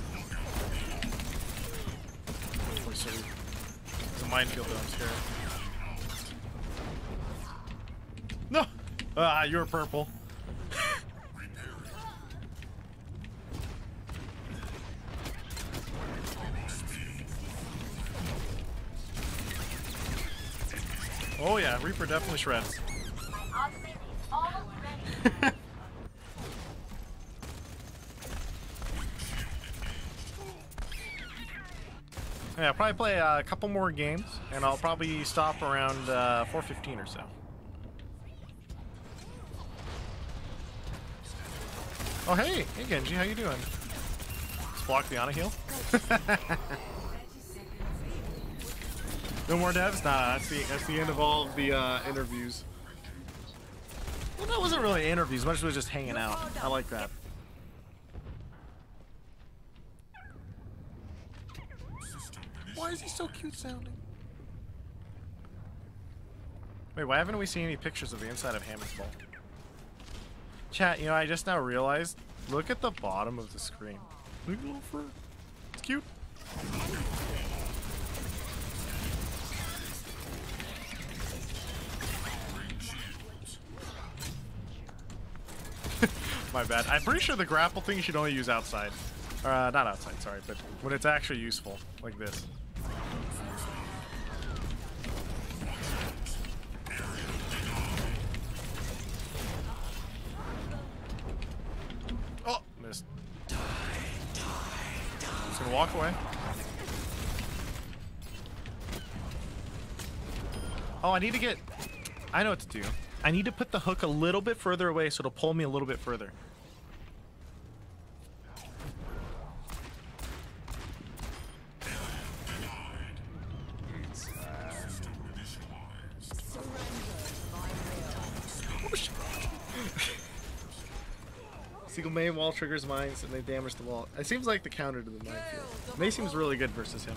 Oh, sorry. It's a minefield though, I'm scared. No! Ah, you're purple. Oh yeah, Reaper definitely shreds. Yeah, I'll probably play a couple more games, and I'll probably stop around 4:15 or so. Oh hey, hey Genji, how you doing? Just block the Ana heal. No more devs? Nah, that's the end of all of the interviews. Well, that wasn't really interviews, much as it was just hanging out. I like that. Why is he so cute sounding? Wait, why haven't we seen any pictures of the inside of Hammond's ball? Chat, you know, I just now realized, look at the bottom of the screen. Look at the little fur. It's cute. My bad. I'm pretty sure the grapple thing you should only use outside. Not outside, sorry, but when it's actually useful, like this. Oh, missed. Just gonna walk away. Oh, I need to get... I know what to do. I need to put the hook a little bit further away so it'll pull me a little bit further. Single main wall triggers mines and they damage the wall. It seems like the counter to the minefield. May seems really good versus him.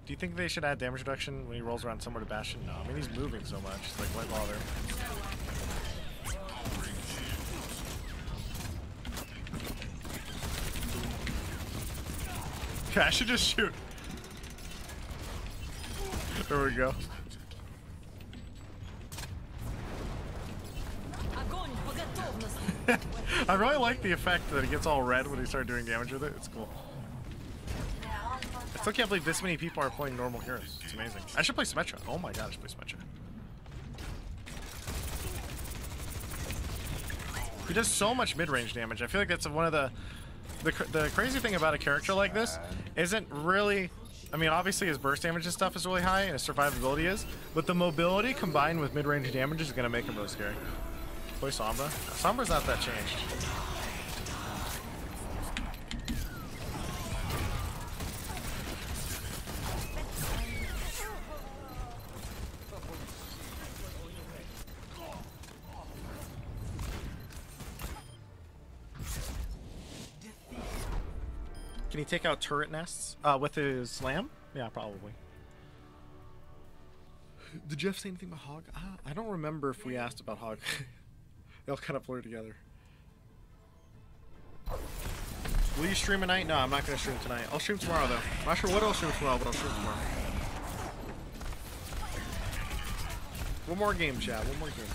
Do you think they should add damage reduction when he rolls around somewhere to Bastion? No, I mean he's moving so much. It's like, why bother? Okay, I should just shoot. There we go. I really like the effect that it gets all red when you start doing damage with it. It's cool. I still can't believe this many people are playing normal heroes. It's amazing. I should play Symmetra. Oh my god, I should play Symmetra. He does so much mid-range damage. I feel like that's one of the crazy thing about a character like this isn't really, I mean, obviously his burst damage and stuff is really high and his survivability is, but the mobility combined with mid-range damage is going to make him really scary. Play Sombra. Sombra's not that changed. Can he take out turret nests with his slam? Yeah, probably. Did Jeff say anything about Hog? I don't remember if we asked about Hog. They all kind of blur together. Will you stream tonight? No, I'm not going to stream tonight. I'll stream tomorrow, though. I'm not sure what I'll stream tomorrow, but I'll stream tomorrow. One more game, chat. One more game.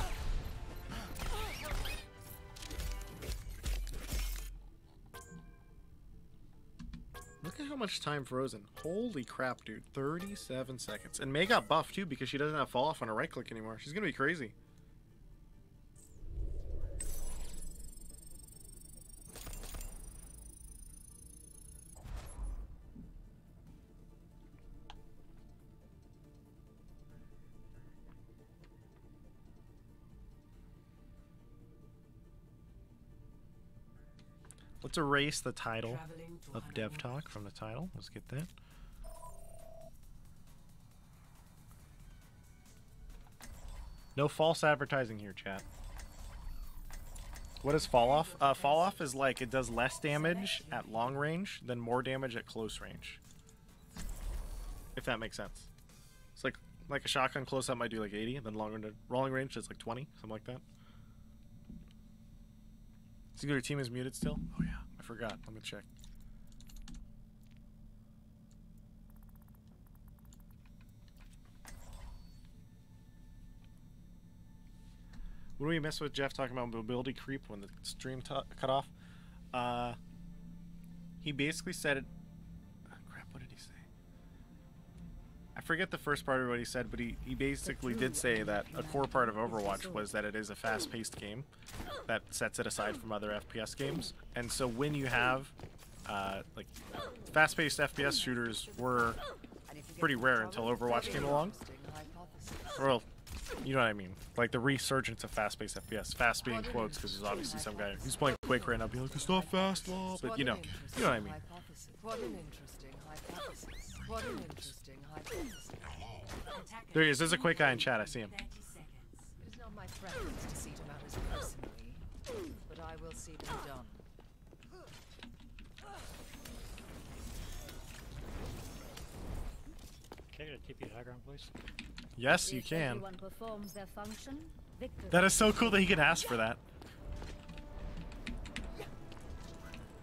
Look at how much time frozen. Holy crap, dude. 37 seconds. And Mei got buffed, too, because she doesn't have fall off on her right click anymore. She's going to be crazy. Let's erase the title of Dev Talk from the title. Let's get that. No false advertising here, chat. What is fall off? Fall off is like it does less damage at long range than more damage at close range. If that makes sense. It's like a shotgun close up might do like 80, and then long range is like 20, something like that. So your team is muted still? Oh yeah, I forgot. Let me check. When we mess with Jeff talking about mobility creep when the stream cut off, he basically said it. Oh, crap, what did he say? I forget the first part of what he said, but he basically did say that a core part of Overwatch was that it is a fast-paced game that sets it aside from other FPS games. And so when you have like fast-paced FPS shooters were pretty rare until Overwatch came along. Well, you know what I mean. Like the resurgence of fast-paced FPS. Fast being quotes because there's obviously some guy who's playing Quake right now being like, it's not fast, lol. But you know what I mean. What an interesting hypothesis. What an interesting hypothesis. There he is. There's a Quake guy in chat. I see him. It is not my preference to see to matters personally, but I will see them done. Can I get a TP diagram, please? Yes, you can. Everyone performs their function, victory. That is so cool that he can ask for that.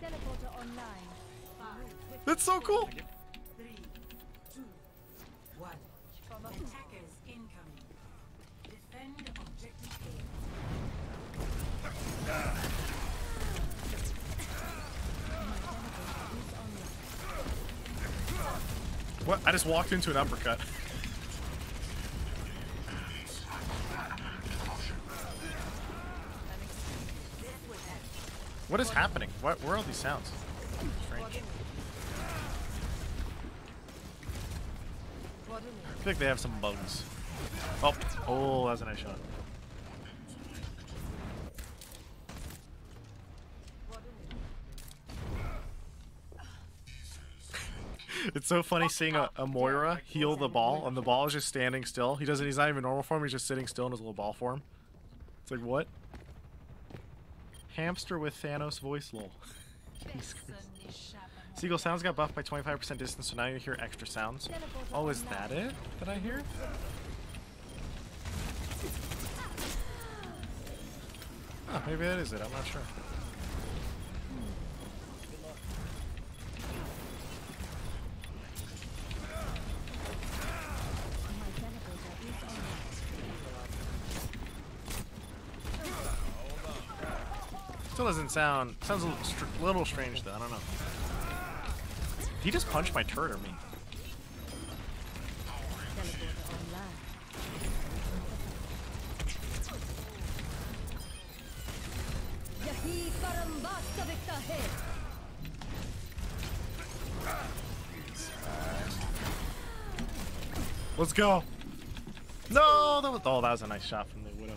Teleporter online. That's so cool. 3, 2, 1. Attackers incoming. Defend objective What? I just walked into an uppercut. What is happening? Where are all these sounds? Strange. I feel like they have some bugs. Oh, that's a nice shot. It's so funny seeing a Moira heal the ball, and the ball is just standing still. He's not even normal form, he's just sitting still in his little ball form. It's like, what? Hamster with Thanos voice, lol. Seagull sounds got buffed by 25% distance, so now you hear extra sounds. Oh, is that it that I hear? Oh, maybe that is it, I'm not sure. Still doesn't sound. Sounds a little strange though. I don't know. Did he just punch my turret or me? Let's go. No, that was, oh, that was a nice shot from the Widow.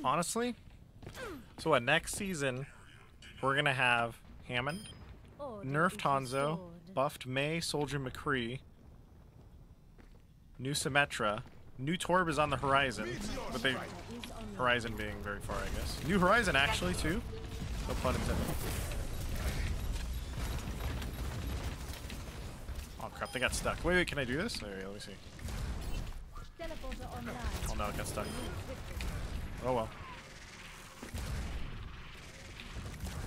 Honestly, so what, next season we're gonna have Hammond, nerfed Hanzo, buffed Mei, Soldier McCree, new Symmetra, new Torb is on the horizon, but they horizon being very far, I guess. New horizon actually too. No pun intended. Oh crap, they got stuck. Wait, can I do this? Wait, let me see. Oh no, it got stuck. Oh well.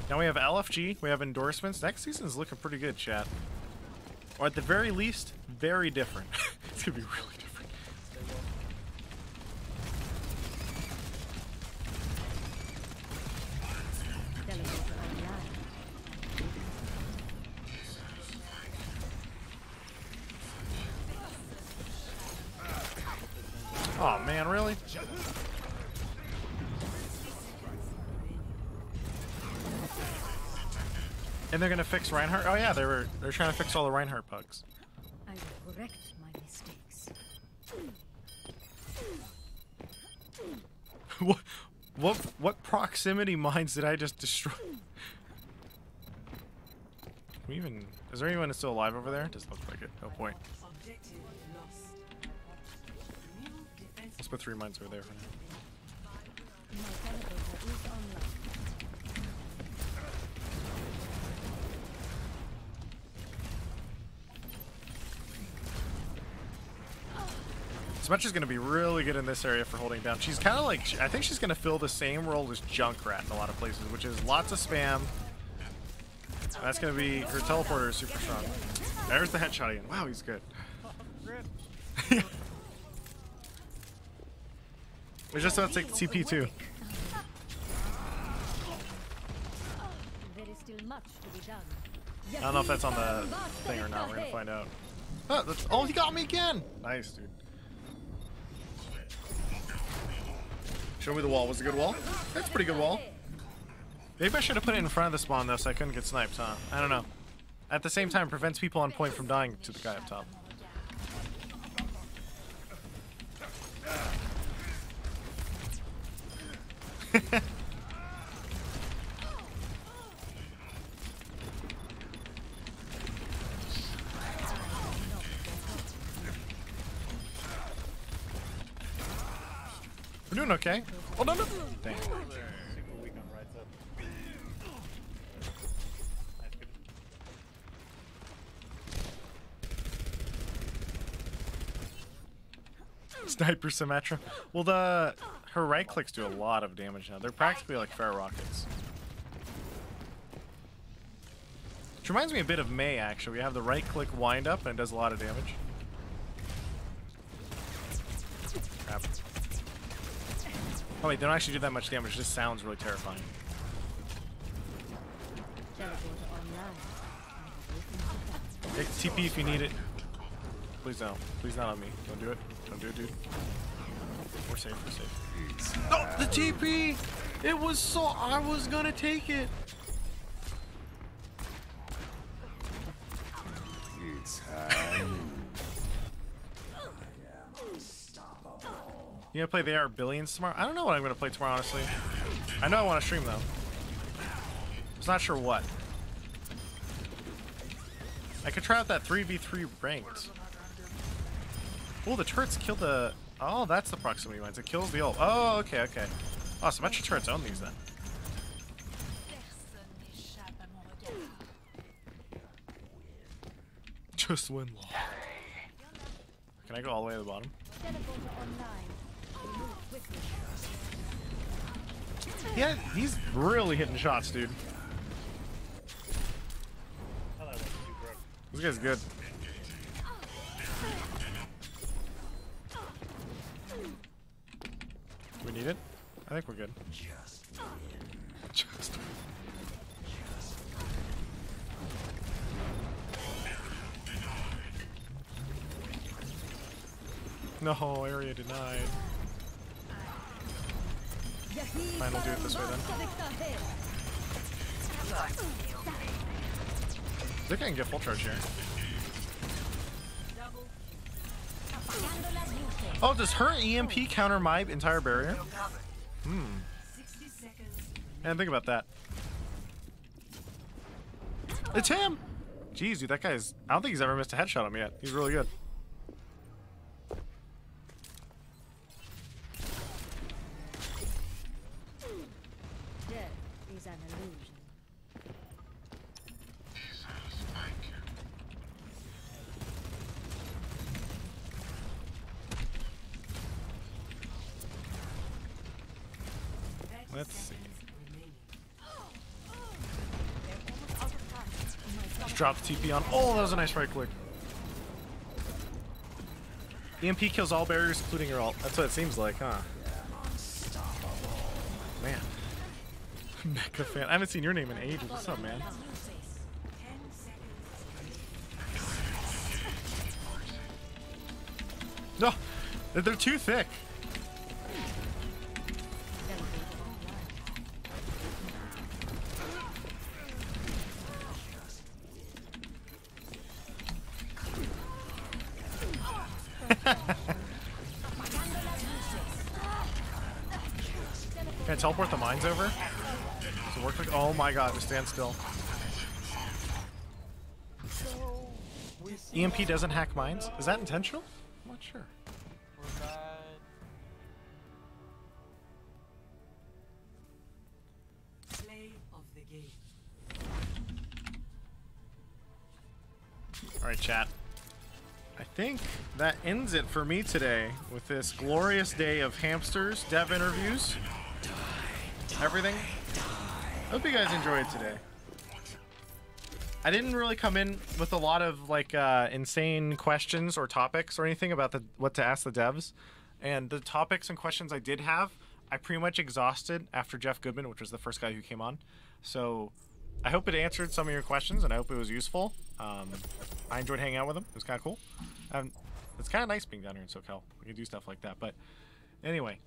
Now we have LFG, we have endorsements. Next season is looking pretty good, chat. Or at the very least, very different. It's gonna be really different. Oh man, really? And they're gonna fix Reinhardt? Oh yeah, they're trying to fix all the Reinhardt bugs. I will correct my mistakes. What proximity mines did I just destroy? Is there anyone still alive over there? Doesn't look like it. No point. Let's put 3 mines over there for now. Symmetra's gonna be really good in this area for holding down. She's kind of like, I think she's gonna fill the same role as Junkrat in a lot of places, which is lots of spam. And that's gonna be, her teleporter is super strong. There's the headshot again. Wow, he's good. We're just about to take the TP too. There is still much to be done. I don't know if that's on the thing or not. We're gonna find out. Oh, he got me again! Nice, dude. Show me the wall. Was it a good wall? That's a pretty good wall. Maybe I should have put it in front of the spawn though, so I couldn't get sniped, huh? I don't know. At the same time, prevents people on point from dying to the guy up top. We're doing okay. Oh no, no. Dang. Sniper Symmetra. Well, her right clicks do a lot of damage now. They're practically like fair rockets. Which reminds me a bit of Mei, actually. We have the right click wind up and it does a lot of damage. Crap. Oh wait, they don't actually do that much damage. It just sounds really terrifying. Take TP if you need it. Please don't. Please not on me. Don't do it. Don't do it, dude. We're safe. We're safe. No, the TP! It was so... I was gonna take it. You gonna play the AR Billions tomorrow? I don't know what I'm gonna play tomorrow, honestly. I know I want to stream though. Just not sure what. I could try out that 3v3 ranked. Oh, the turrets kill the... Oh, that's the proximity mines. It kills the ult. Oh, okay, okay. Oh, so much turrets own these then. Just win law. Can I go all the way to the bottom? Yeah, he's really hitting shots, dude. This guy's good. We need it? I think we're good. Just. No, area denied. Fine, we'll do it this way then. I think I can get full charge here. Oh, does her EMP counter my entire barrier? I didn't think about that. It's him! Jeez, dude, that guy's... I don't think he's ever missed a headshot on me yet. He's really good. Death is an illusion. Let's see. Just drop the TP on. Oh, that was a nice right click. EMP kills all barriers, including your ult. That's what it seems like, huh? Man. Mecha fan. I haven't seen your name in ages. What's up, man? No! They're too thick. Can I teleport the mines over? Does it work like... Oh my god, just stand still. EMP doesn't hack mines? Is that intentional? I'm not sure. Play of the game. Alright, chat. I think that ends it for me today with this glorious day of hamsters, dev interviews, everything. Hope you guys enjoyed today. I didn't really come in with a lot of like insane questions or topics or anything about what to ask the devs. And the topics and questions I did have, I pretty much exhausted after Jeff Goodman, which was the first guy who came on. So I hope it answered some of your questions and I hope it was useful. I enjoyed hanging out with him. It was kind of cool. It's kind of nice being down here in SoCal. We can do stuff like that. But anyway,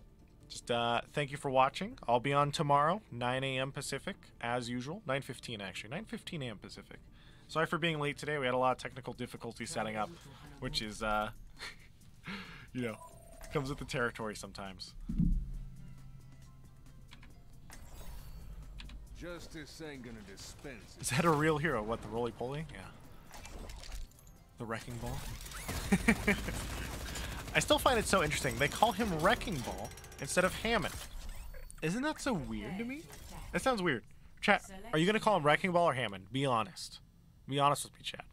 just thank you for watching. I'll be on tomorrow, 9 a.m. Pacific, as usual. 9:15 actually. 9:15 a.m. Pacific. Sorry for being late today. We had a lot of technical difficulty setting up, which is, you know, comes with the territory sometimes. Justice ain't gonna dispense. Is that a real hero? What, the roly-poly? Yeah. The Wrecking Ball? I still find it so interesting. They call him Wrecking Ball instead of Hammond. Isn't that so weird to me? That sounds weird. Chat, are you going to call him Wrecking Ball or Hammond? Be honest. Be honest with me, chat.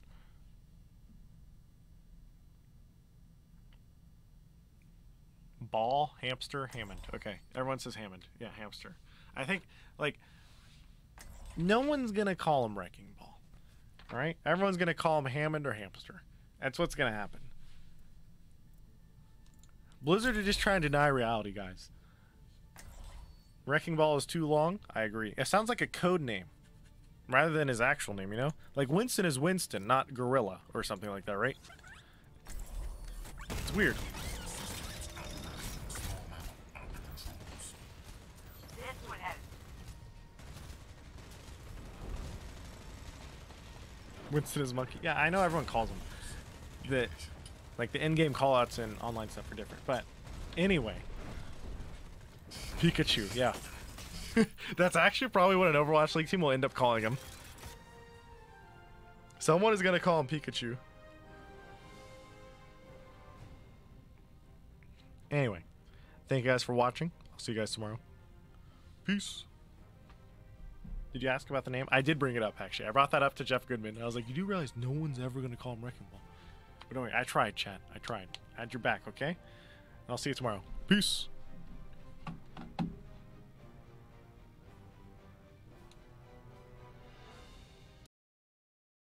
Ball, hamster, Hammond. Okay, everyone says Hammond. Yeah, hamster. I think, like, no one's going to call him Wrecking Ball. Alright? Everyone's going to call him Hammond or Hamster. That's what's going to happen. Blizzard are just trying to deny reality, guys. Wrecking Ball is too long? I agree. It sounds like a code name rather than his actual name, you know? Like Winston is Winston, not Gorilla or something like that, right? It's weird. Winston is monkey. Yeah, I know everyone calls him. Like the in-game callouts and online stuff are different. But anyway, Pikachu. Yeah, that's actually probably what an Overwatch League team will end up calling him. Someone is gonna call him Pikachu. Anyway, thank you guys for watching. I'll see you guys tomorrow. Peace. Did you ask about the name? I did bring it up, actually. I brought that up to Jeff Goodman. And I was like, you do realize no one's ever going to call him Wrecking Ball. But anyway, I tried, chat. I tried. I had your back, okay? And I'll see you tomorrow. Peace.